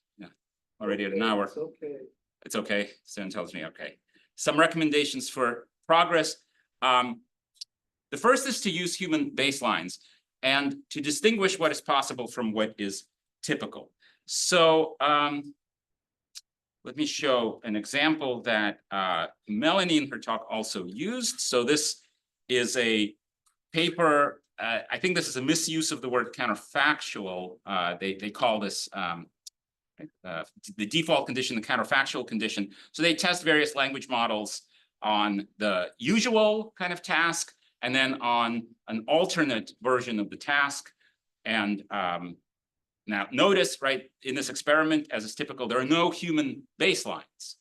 already at an hour. It's okay. It's okay. Stan tells me okay. Some recommendations for progress. The first is to use human baselines and to distinguish what is possible from what is typical. So let me show an example that Melanie in her talk also used. So this is a paper. I think this is a misuse of the word counterfactual. They call this the default condition, the counterfactual condition. So they test various language models on the usual kind of task and then on an alternate version of the task. And now notice, right, in this experiment, as is typical, there are no human baselines,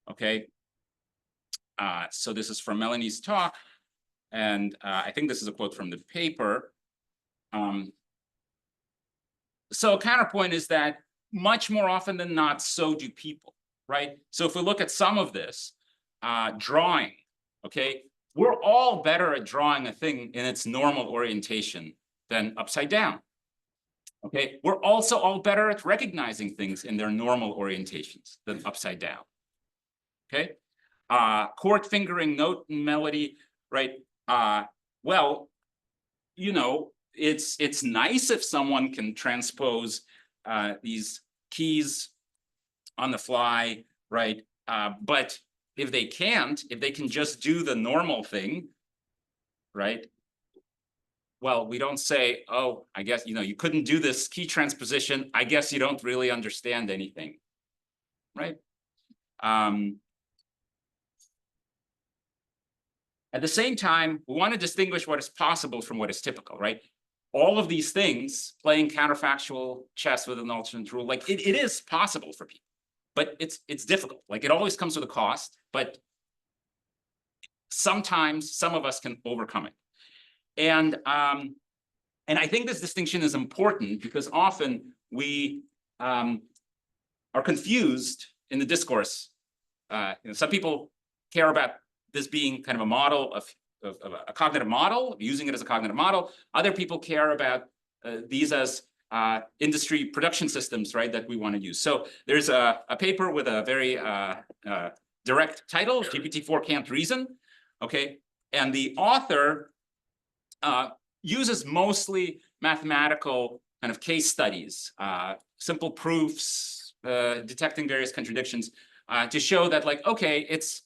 okay? So this is from Melanie's talk. And I think this is a quote from the paper. So a counterpoint is that much more often than not, so do people, right? So if we look at some of this, drawing, okay? We're all better at drawing a thing in its normal orientation than upside down, okay? We're also all better at recognizing things in their normal orientations than upside down, okay? Chord fingering, note and melody, right? Well, it's nice if someone can transpose these keys on the fly, right? But if they can't, if they can just do the normal thing, right? Well, we don't say, oh, I guess, you couldn't do this key transposition. I guess you don't really understand anything, right? At the same time, we want to distinguish what is possible from what is typical, right? All of these things, playing counterfactual chess with an alternate rule, like it is possible for people, but it's difficult. Like it always comes with a cost, but sometimes some of us can overcome it. And I think this distinction is important because often we are confused in the discourse. Some people care about this being kind of a model of a cognitive model, using it as a cognitive model. Other people care about these as industry production systems, right, that we want to use. So there's a paper with a very direct title, GPT-4 Can't Reason, okay? And the author uses mostly mathematical kind of case studies, simple proofs, detecting various contradictions to show that, like, okay, it's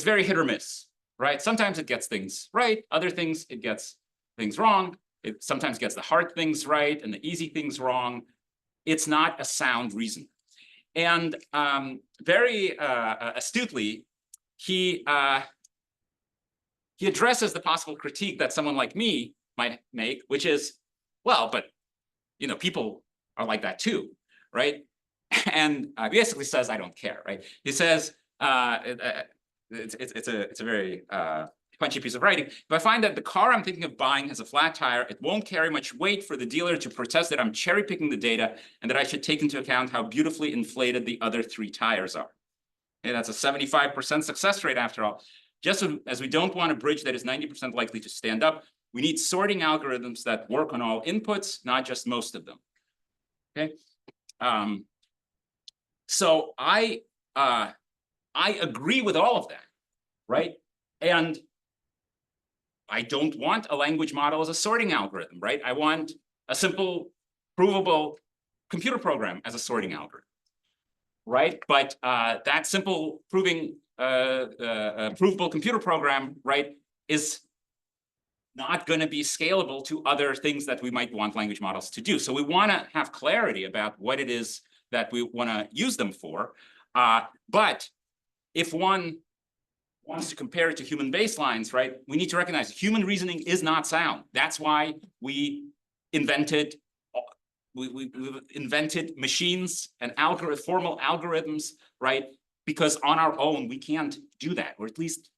very hit or miss, right? Sometimes it gets things right, other things it gets things wrong. It sometimes gets the hard things right and the easy things wrong. It's not a sound reason. And very astutely, he addresses the possible critique that someone like me might make, which is, well, but people are like that too, right? And basically says, I don't care, right? He says, it's a very punchy piece of writing. If I find that the car I'm thinking of buying has a flat tire, it won't carry much weight for the dealer to protest that I'm cherry picking the data and that I should take into account how beautifully inflated the other 3 tires are. Okay, that's a 75% success rate after all. Just as we don't want a bridge that is 90% likely to stand up, we need sorting algorithms that work on all inputs, not just most of them. Okay. So I agree with all of that, right? And I don't want a language model as a sorting algorithm, right? I want a simple, provable computer program as a sorting algorithm, right? But that simple provable computer program, right, is not going to be scalable to other things that we might want language models to do. So we want to have clarity about what it is that we want to use them for. But if one wants to compare it to human baselines, right, we need to recognize human reasoning is not sound. That's why we invented machines and formal algorithms, right? Because on our own, we can't do that, or at least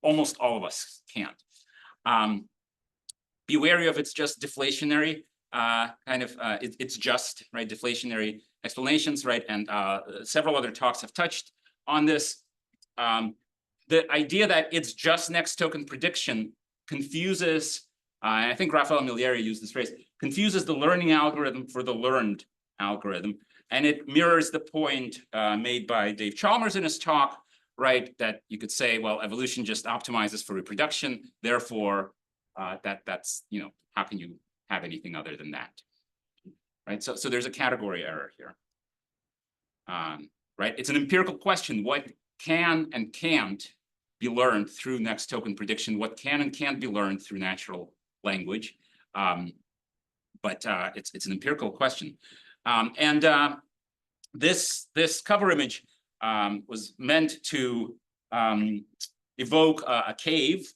almost all of us can't. Be wary of it's just deflationary, it's just, right, deflationary explanations, right? And several other talks have touched on this. The idea that it's just next token prediction confuses, I think Raffaele Millieri used this phrase, confuses the learning algorithm for the learned algorithm. And it mirrors the point made by Dave Chalmers in his talk, right, that you could say, well, evolution just optimizes for reproduction. Therefore, that's, how can you have anything other than that, right? So there's a category error here, right? It's an empirical question. What can and can't be learned through next token prediction? What can and can't be learned through natural language? But it's an empirical question. This cover image was meant to evoke a cave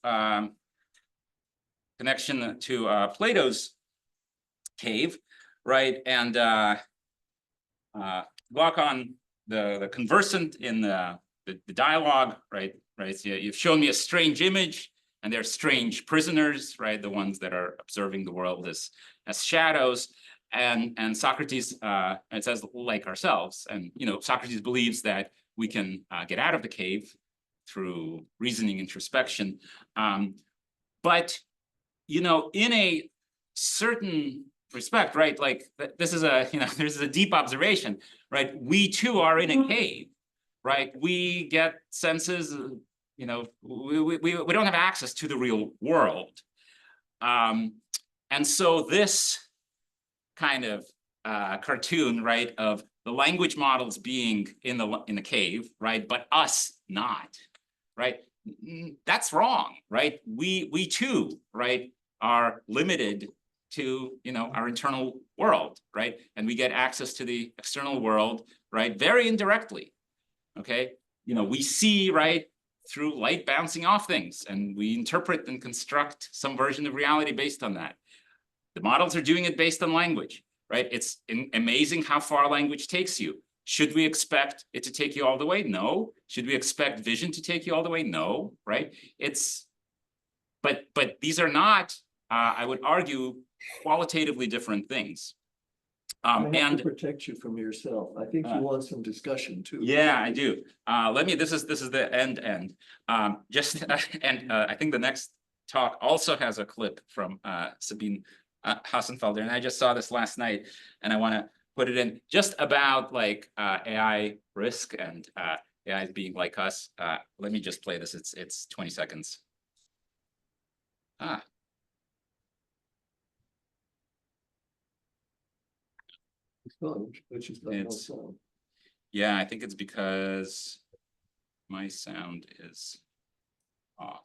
connection to Plato's cave, right? And walk on the conversant in the dialogue, right? So you've shown me a strange image, and they're strange prisoners, right? The ones that are observing the world as shadows. And Socrates, it says, like ourselves. And Socrates believes that we can get out of the cave through reasoning introspection. But in a certain respect, right? Like this is this is a deep observation, right? We too are in a cave, right? We get senses, we don't have access to the real world. And so this kind of cartoon, right, of the language models being in the cave, right, but us not, right? That's wrong, right? We too, right, are limited to our internal world, right? And we get access to the external world, right, very indirectly. Okay, we see, right, through light bouncing off things, and we interpret and construct some version of reality based on that. The models are doing it based on language, right? It's amazing how far language takes you. Should we expect it to take you all the way? No. Should we expect vision to take you all the way? No, right? But these are not, I would argue, qualitatively different things. And to protect you from yourself. I think you want some discussion too. Yeah, I do. This is the end. And I think the next talk also has a clip from Sabine Hassenfelder, and I just saw this last night, and I want to put it in just about like AI risk and AI being like us. Let me just play this. It's 20 seconds. Which is got no sound. Yeah, I think it's because my sound is off.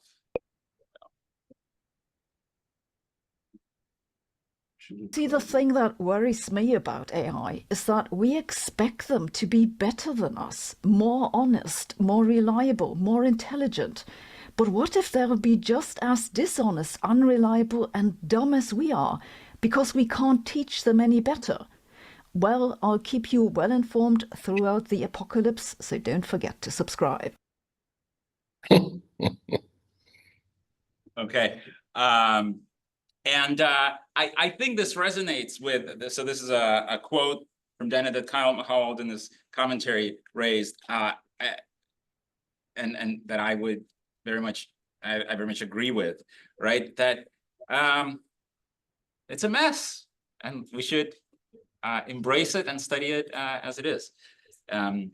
See, the thing that worries me about AI is that we expect them to be better than us, more honest, more reliable, more intelligent. But what if they'll be just as dishonest, unreliable, and dumb as we are, because we can't teach them any better? Well, I'll keep you well informed throughout the apocalypse, so don't forget to subscribe. Okay. I think this resonates with, so this is a quote from Dana that Kyle Mahowald in this commentary raised, and that I would very much, I very much agree with, right? That it's a mess, and we should embrace it and study it as it is. Okay.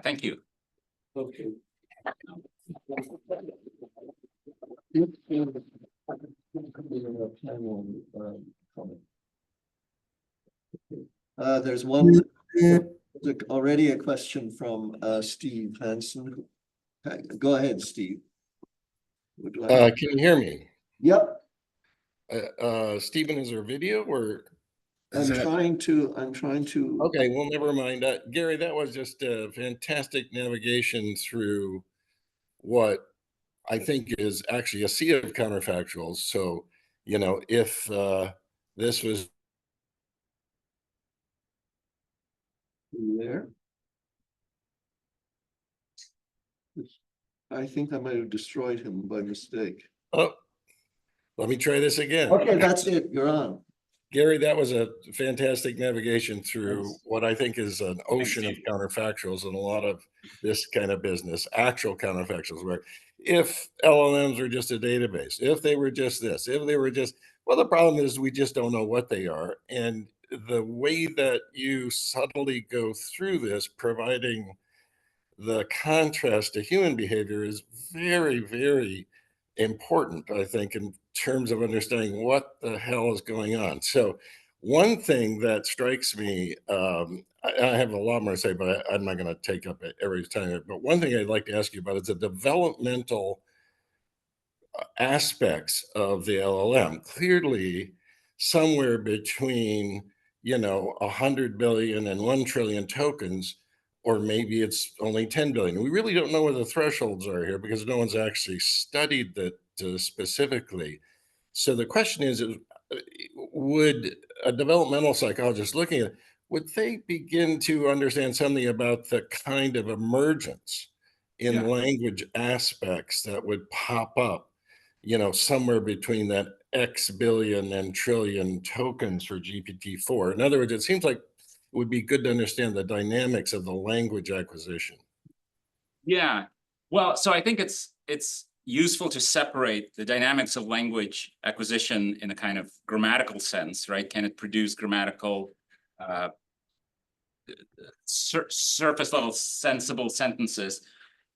Thank you. Okay. There's already a question from Steve Hansen. Go ahead, Steve. Can you hear me? Yep. Stephen, is there a video or? I'm trying to. Okay, well, never mind. Gary, that was just a fantastic navigation through what I think is actually a sea of counterfactuals. So, you know, if this was there. I think I might have destroyed him by mistake. Oh, let me try this again. Okay, that's it. You're on. Gary, that was a fantastic navigation through Yes. what I think is an ocean of counterfactuals and a lot of this kind of business, actual counterfactuals, where if LLMs were just a database, if they were just this, if they were just, well, the problem is we just don't know what they are. And the way that you subtly go through this, providing the contrast to human behavior, is very, very important, I think, in terms of understanding what the hell is going on. So one thing that strikes me, I have a lot more to say, but I'm not going to take up every time. But one thing I'd like to ask you about is the developmental aspects of the LLM. Clearly, somewhere between, you know, 100 billion and 1 trillion tokens, or maybe it's only 10 billion. We really don't know where the thresholds are here because no one's actually studied that specifically. So the question is, would a developmental psychologist looking at it, would they begin to understand something about the kind of emergence in language aspects that would pop up, you know, somewhere between that X billion and trillion tokens for GPT-4? In other words, it seems like it would be good to understand the dynamics of the language acquisition. Yeah, well, so I think it's useful to separate the dynamics of language acquisition in a kind of grammatical sense, right? Can it produce grammatical surface level sensible sentences,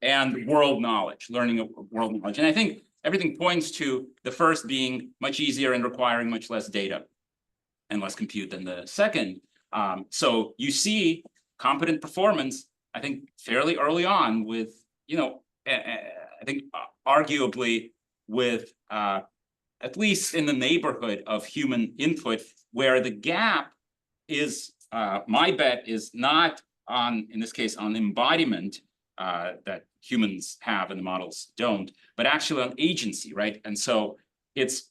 and world knowledge, learning of world knowledge. And I think everything points to the first being much easier and requiring much less data and less compute than the second. So you see competent performance, I think, fairly early on with, you know, I think arguably with at least in the neighborhood of human input, where the gap is, my bet is not on, in this case, on embodiment that humans have and the models don't, but actually on agency, right? And so it's,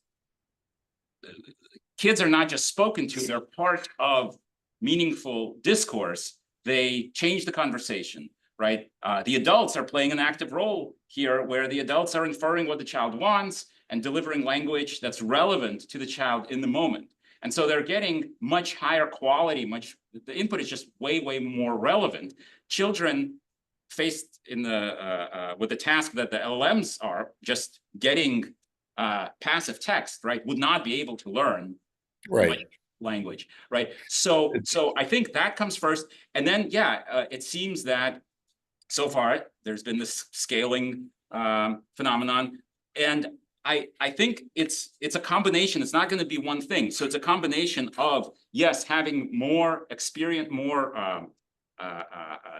kids are not just spoken to, they're part of meaningful discourse. They change the conversation, right? The adults are playing an active role here, where the adults are inferring what the child wants and delivering language that's relevant to the child in the moment. And so they're getting much higher quality, the input is just way, way more relevant. Children faced in the with the task that the LLMs are just getting passive text, right, would not be able to learn language, right? So I think that comes first, and then it seems that so far there's been this scaling phenomenon, and I think it's a combination. It's not going to be one thing. So it's a combination of, yes, having more experience, more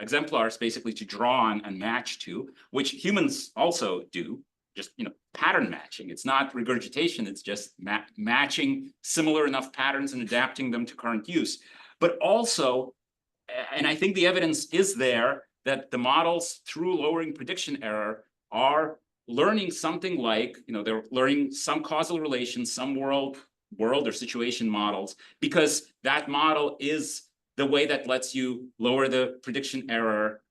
exemplars basically to draw on and match to, which humans also do, just, pattern matching. It's not regurgitation, it's just matching similar enough patterns and adapting them to current use. But also, and I think the evidence is there, that the models, through lowering prediction error, are learning something like, they're learning some causal relations, some world or situation models, because that model is the way that lets you lower the prediction error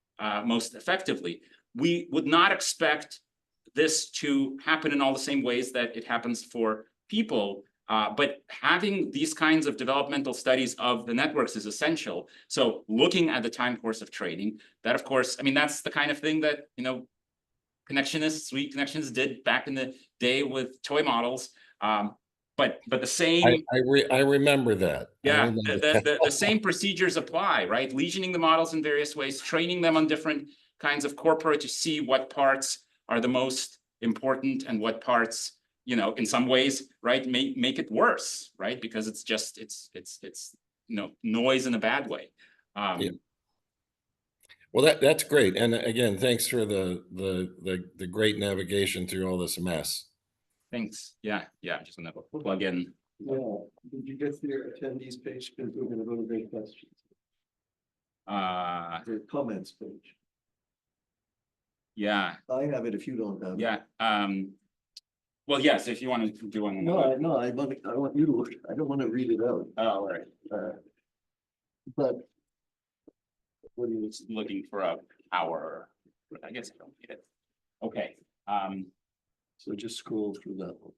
most effectively. We would not expect this to happen in all the same ways that it happens for people, but having these kinds of developmental studies of the networks is essential. So looking at the time course of training, that of course, I mean, that's the kind of thing that, sweet connections did back in the day with toy models. But the same. I remember that. Yeah, the same procedures apply, right? Legioning the models in various ways, training them on different kinds of corpora to see what parts are the most important and what parts, in some ways, right, make it worse, right? Because it's just it's noise in a bad way. Yeah. Well, that's great. And again, thanks for the great navigation through all this mess. Thanks. Yeah. I'm just gonna plug in. Yeah, did you get to your attendees page? Because we're gonna go to great questions. The comments page. Yeah. I have it if you don't have it. Yeah. Well, yes, if you want to do one. No, I want you to look. I don't want to read it out. Oh, all right. But what are you Looking for a power? I guess I don't need it. Okay. So just scroll through that one.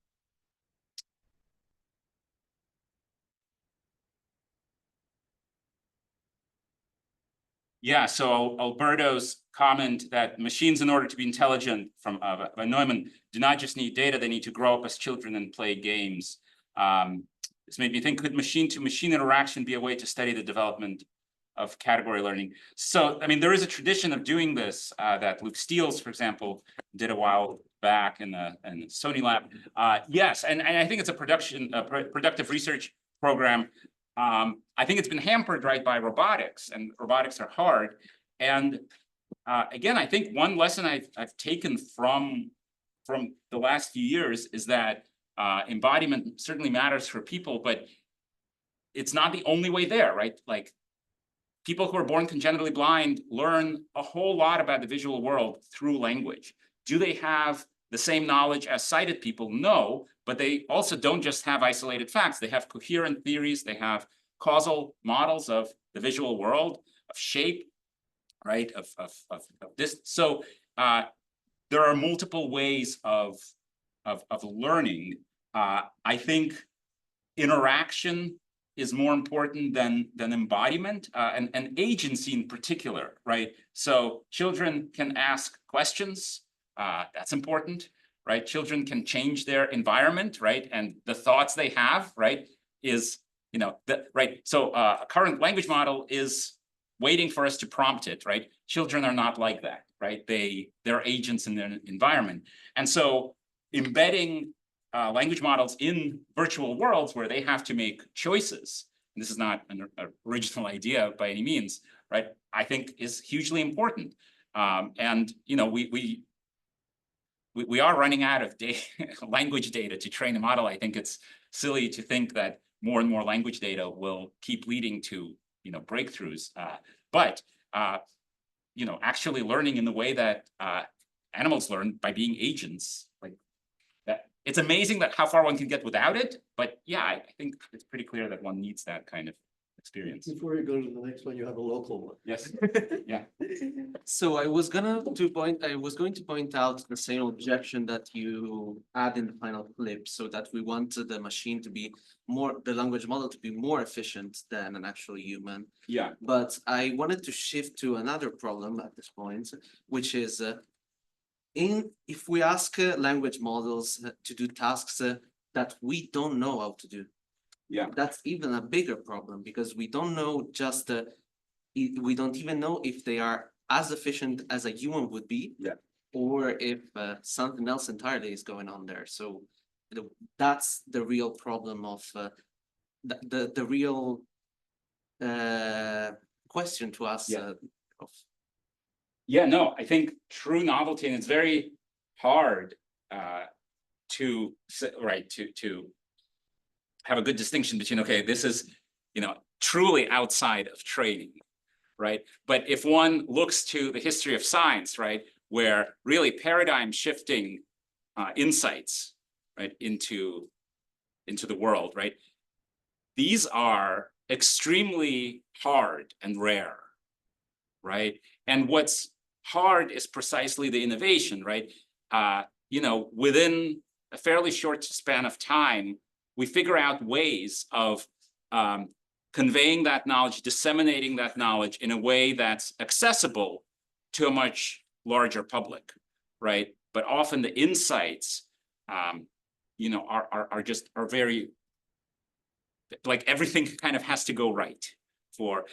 Yeah, so Alberto's comment that machines, in order to be intelligent, from by Neumann, do not just need data, they need to grow up as children and play games. This made me think, could machine-to-machine interaction be a way to study the development of category learning? So, I mean, there is a tradition of doing this that Luke Steels, for example, did a while back in the Sony lab. Yes, and I think it's a productive research program. I think it's been hampered, right, by robotics, and robotics are hard. And again, I think one lesson I've taken from the last few years is that embodiment certainly matters for people, but it's not the only way there, right? Like, people who are born congenitally blind learn a whole lot about the visual world through language. Do they have the same knowledge as sighted people? No, but they also don't just have isolated facts. They have coherent theories. They have causal models of the visual world, of shape, right, of this. So there are multiple ways of learning. I think interaction is more important than embodiment, and agency in particular, right? So children can ask questions. That's important, right? Children can change their environment, right? And the thoughts they have, right, is, right? So a current language model is waiting for us to prompt it, right? Children are not like that, right? They're agents in their environment. And so embedding language models in virtual worlds where they have to make choices, and this is not an original idea by any means, right, I think is hugely important. And we are running out of language data to train a model. I think it's silly to think that more and more language data will keep leading to breakthroughs. But actually learning in the way that animals learn, by being agents, like that, it's amazing that how far one can get without it. But yeah, I think it's pretty clear that one needs that kind of experience. Before you go to the next one, you have a local one. Yes. Yeah. So I was going to point out the same objection that you add in the final clip, so that we want the machine to be the language model to be more efficient than an actual human. Yeah. But I wanted to shift to another problem at this point, which is if we ask language models to do tasks that we don't know how to do. Yeah. That's even a bigger problem, because we don't know we don't even know if they are as efficient as a human would be, or if something else entirely is going on there. So that's the real problem of the real question to us. Yeah. Yeah, no, I think true novelty, and it's very hard to have a good distinction between, okay, this is, truly outside of training, right? But if one looks to the history of science, right, where really paradigm shifting insights, right, into the world, right, these are extremely hard and rare, right? And what's hard is precisely the innovation, right? Within a fairly short span of time, we figure out ways of conveying that knowledge, disseminating that knowledge in a way that's accessible to a much larger public, right? But often the insights, are very, like, everything kind of has to go right for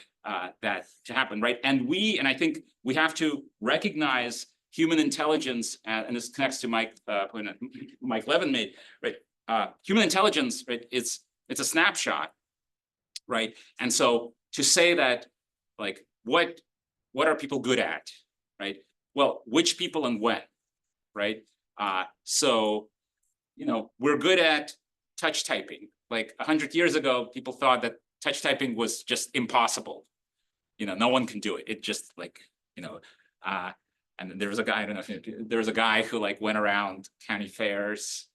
that to happen, right? And I think we have to recognize human intelligence, and this connects to Mike Levin made, right? Human intelligence, right? It's a snapshot, right? And so to say that, like, what are people good at, right? Well, which people and when, right? So, we're good at touch typing. Like 100 years ago, people thought that touch typing was just impossible. No one can do it. It just, like, and then there was a guy, I don't know if there was a guy who, like, went around county fairs.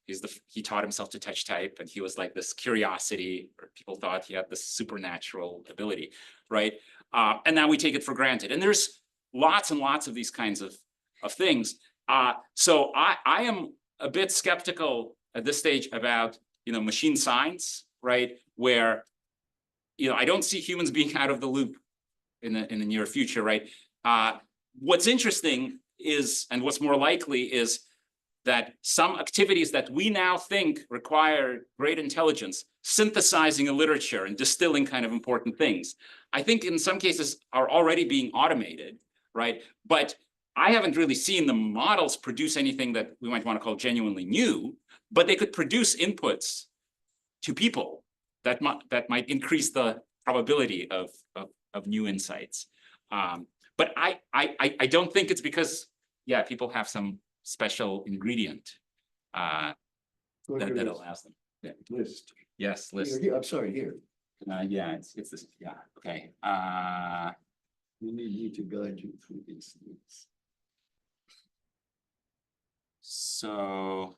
He taught himself to touch type, and he was like this curiosity, or people thought he had this supernatural ability, right? And now we take it for granted. And there's lots and lots of these kinds of things. So I am a bit skeptical at this stage about, machine science, right? Where, I don't see humans being out of the loop in the near future, right? What's interesting is, and what's more likely is, that some activities that we now think require great intelligence, synthesizing a literature and distilling kind of important things, I think in some cases are already being automated, right? But I haven't really seen the models produce anything that we might want to call genuinely new, but they could produce inputs to people that might increase the probability of new insights. But I don't think it's because, people have some special ingredient that allows them. Yeah. List. Yes, list. Here, I'm sorry, here. Yeah, it's this. Yeah. Okay. You need me to guide you through these things. So.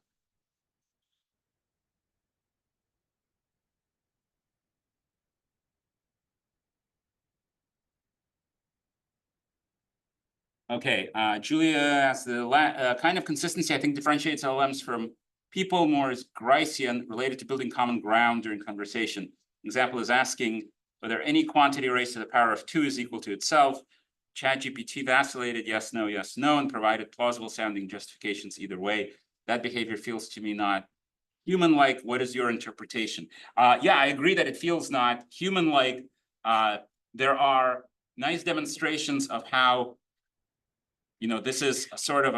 Okay, Julia asks, the kind of consistency I think differentiates LLMs from people more is Gricean, related to building common ground during conversation. Example is asking whether any quantity raised to the power of 2 is equal to itself. ChatGPT vacillated yes, no, and provided plausible sounding justifications either way. That behavior feels to me not human-like. What is your interpretation? Yeah, I agree that it feels not human-like. There are nice demonstrations of how, this is a sort of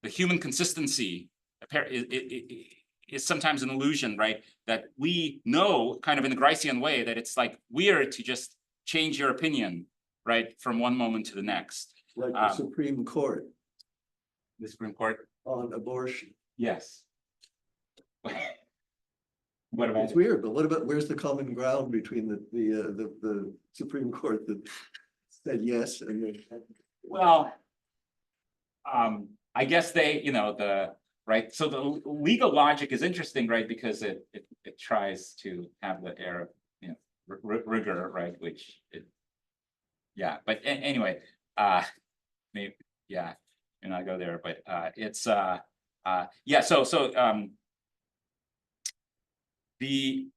the human consistency is sometimes an illusion, right? That we know kind of in the Gricean way that it's like weird to just change your opinion, right? From one moment to the next. Like the Supreme Court. The Supreme Court? On abortion. Yes. What about It's weird, but what about, where's the common ground between the Supreme Court that said yes and then? Well, I guess they, right. So the legal logic is interesting, right? Because it tries to have the air of, rigor, right? Which but anyway, maybe, and I go there, but it's so the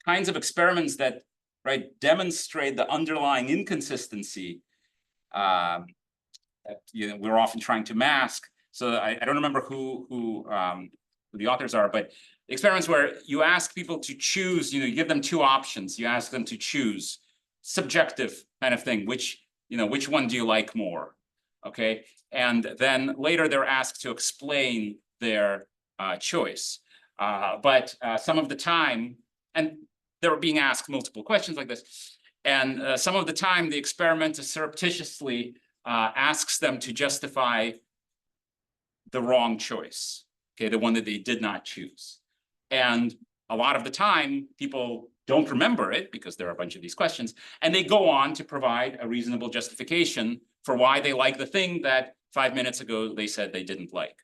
kinds of experiments that, right, demonstrate the underlying inconsistency that we're often trying to mask. So I don't remember who the authors are, but experiments where you ask people to choose, you give them 2 options, you ask them to choose, subjective kind of thing, which one do you like more? Okay, and then later they're asked to explain their choice. But some of the time, and they were being asked multiple questions like this, And some of the time, the experimenter surreptitiously asks them to justify the wrong choice, okay, the one that they did not choose. And a lot of the time, people don't remember it because there are a bunch of these questions, and they go on to provide a reasonable justification for why they like the thing that 5 minutes ago they said they didn't like.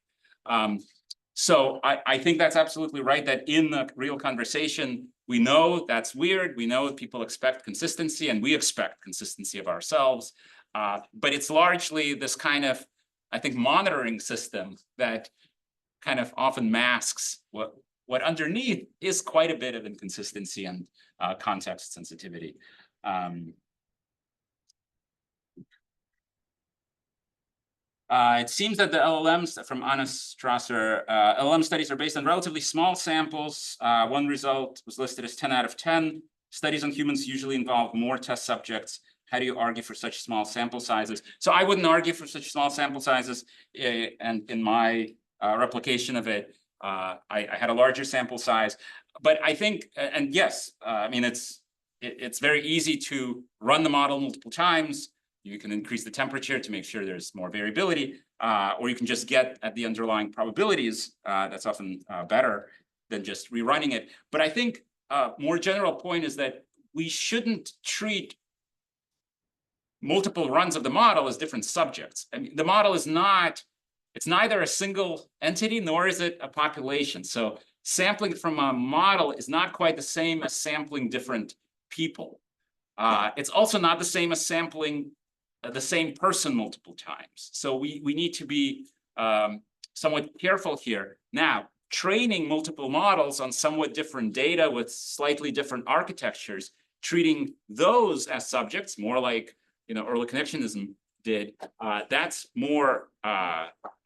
So I think that's absolutely right, that in the real conversation, we know that's weird. We know people expect consistency, and we expect consistency of ourselves. But it's largely this kind of, I think, monitoring system that kind of often masks what underneath is quite a bit of inconsistency and context sensitivity. It seems that the LLMs from Anna Strasser, LLM studies are based on relatively small samples. One result was listed as 10 out of 10. Studies on humans usually involve more test subjects. How do you argue for such small sample sizes? So I wouldn't argue for such small sample sizes. And in my replication of it, I had a larger sample size. But I think, and yes, I mean, it's very easy to run the model multiple times. You can increase the temperature to make sure there's more variability, or you can just get at the underlying probabilities. That's often better than just rerunning it. But I think a more general point is that we shouldn't treat multiple runs of the model as different subjects. I mean, the model is not, it's neither a single entity nor is it a population. So sampling from a model is not quite the same as sampling different people. It's also not the same as sampling the same person multiple times. So we need to be somewhat careful here. Now, training multiple models on somewhat different data with slightly different architectures, treating those as subjects, more like early connectionism did, that's more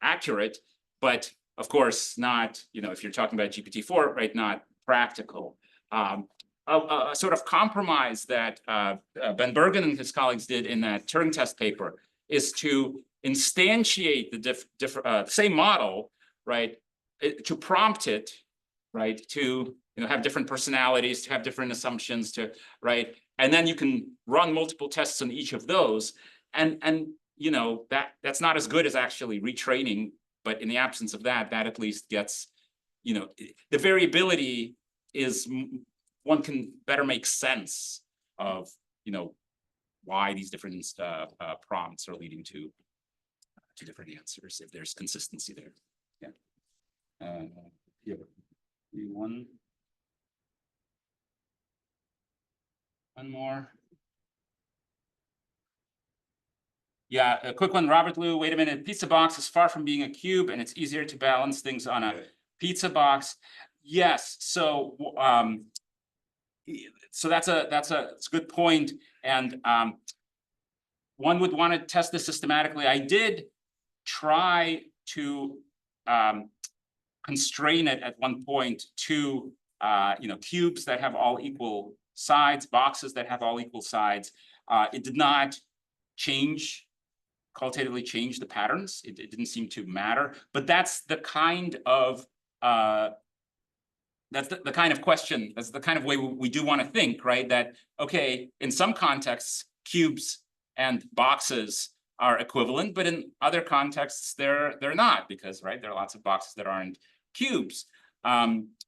accurate, but of course not, if you're talking about GPT-4, right, not practical. A sort of compromise that Ben Bergen and his colleagues did in that Turing test paper is to instantiate the same model, right, to prompt it, right, to have different personalities, to have different assumptions, right, and then you can run multiple tests on each of those, and that's not as good as actually retraining, but in the absence of that at least gets, the variability is. One can better make sense of, why these different prompts are leading to different answers if there's consistency there. Yeah. One more. Yeah, a quick one. Robert Liu, wait a minute. Pizza box is far from being a cube, and it's easier to balance things on a pizza box. Yes. So. So that's a good point, and one would want to test this systematically. I did try to constrain it at one point to cubes that have all equal sides, boxes that have all equal sides. It did not qualitatively change the patterns. It didn't seem to matter, but that's the kind of the kind of question, that's the kind of way we do want to think, right? That, okay, in some contexts, cubes and boxes are equivalent, but in other contexts, they're not, because, right, there are lots of boxes that aren't cubes.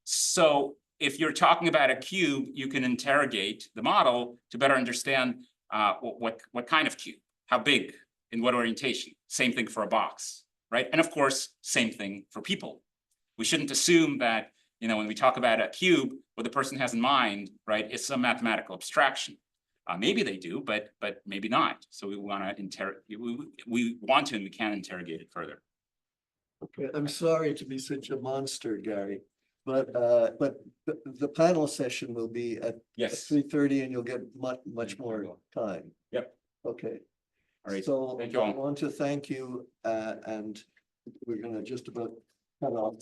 So if you're talking about a cube, you can interrogate the model to better understand what kind of cube, how big, in what orientation. Same thing for a box, right? And of course, same thing for people. We shouldn't assume that when we talk about a cube, what the person has in mind, right, is some mathematical abstraction. Maybe they do, but maybe not. So we want to we want to, and we can interrogate it further. Okay, I'm sorry to be such a monster, Gary, but the panel session will be at 3:30, and you'll get much more time. Yep. Okay. All right. So thank you all. I want to thank you, and we're going to just about cut off.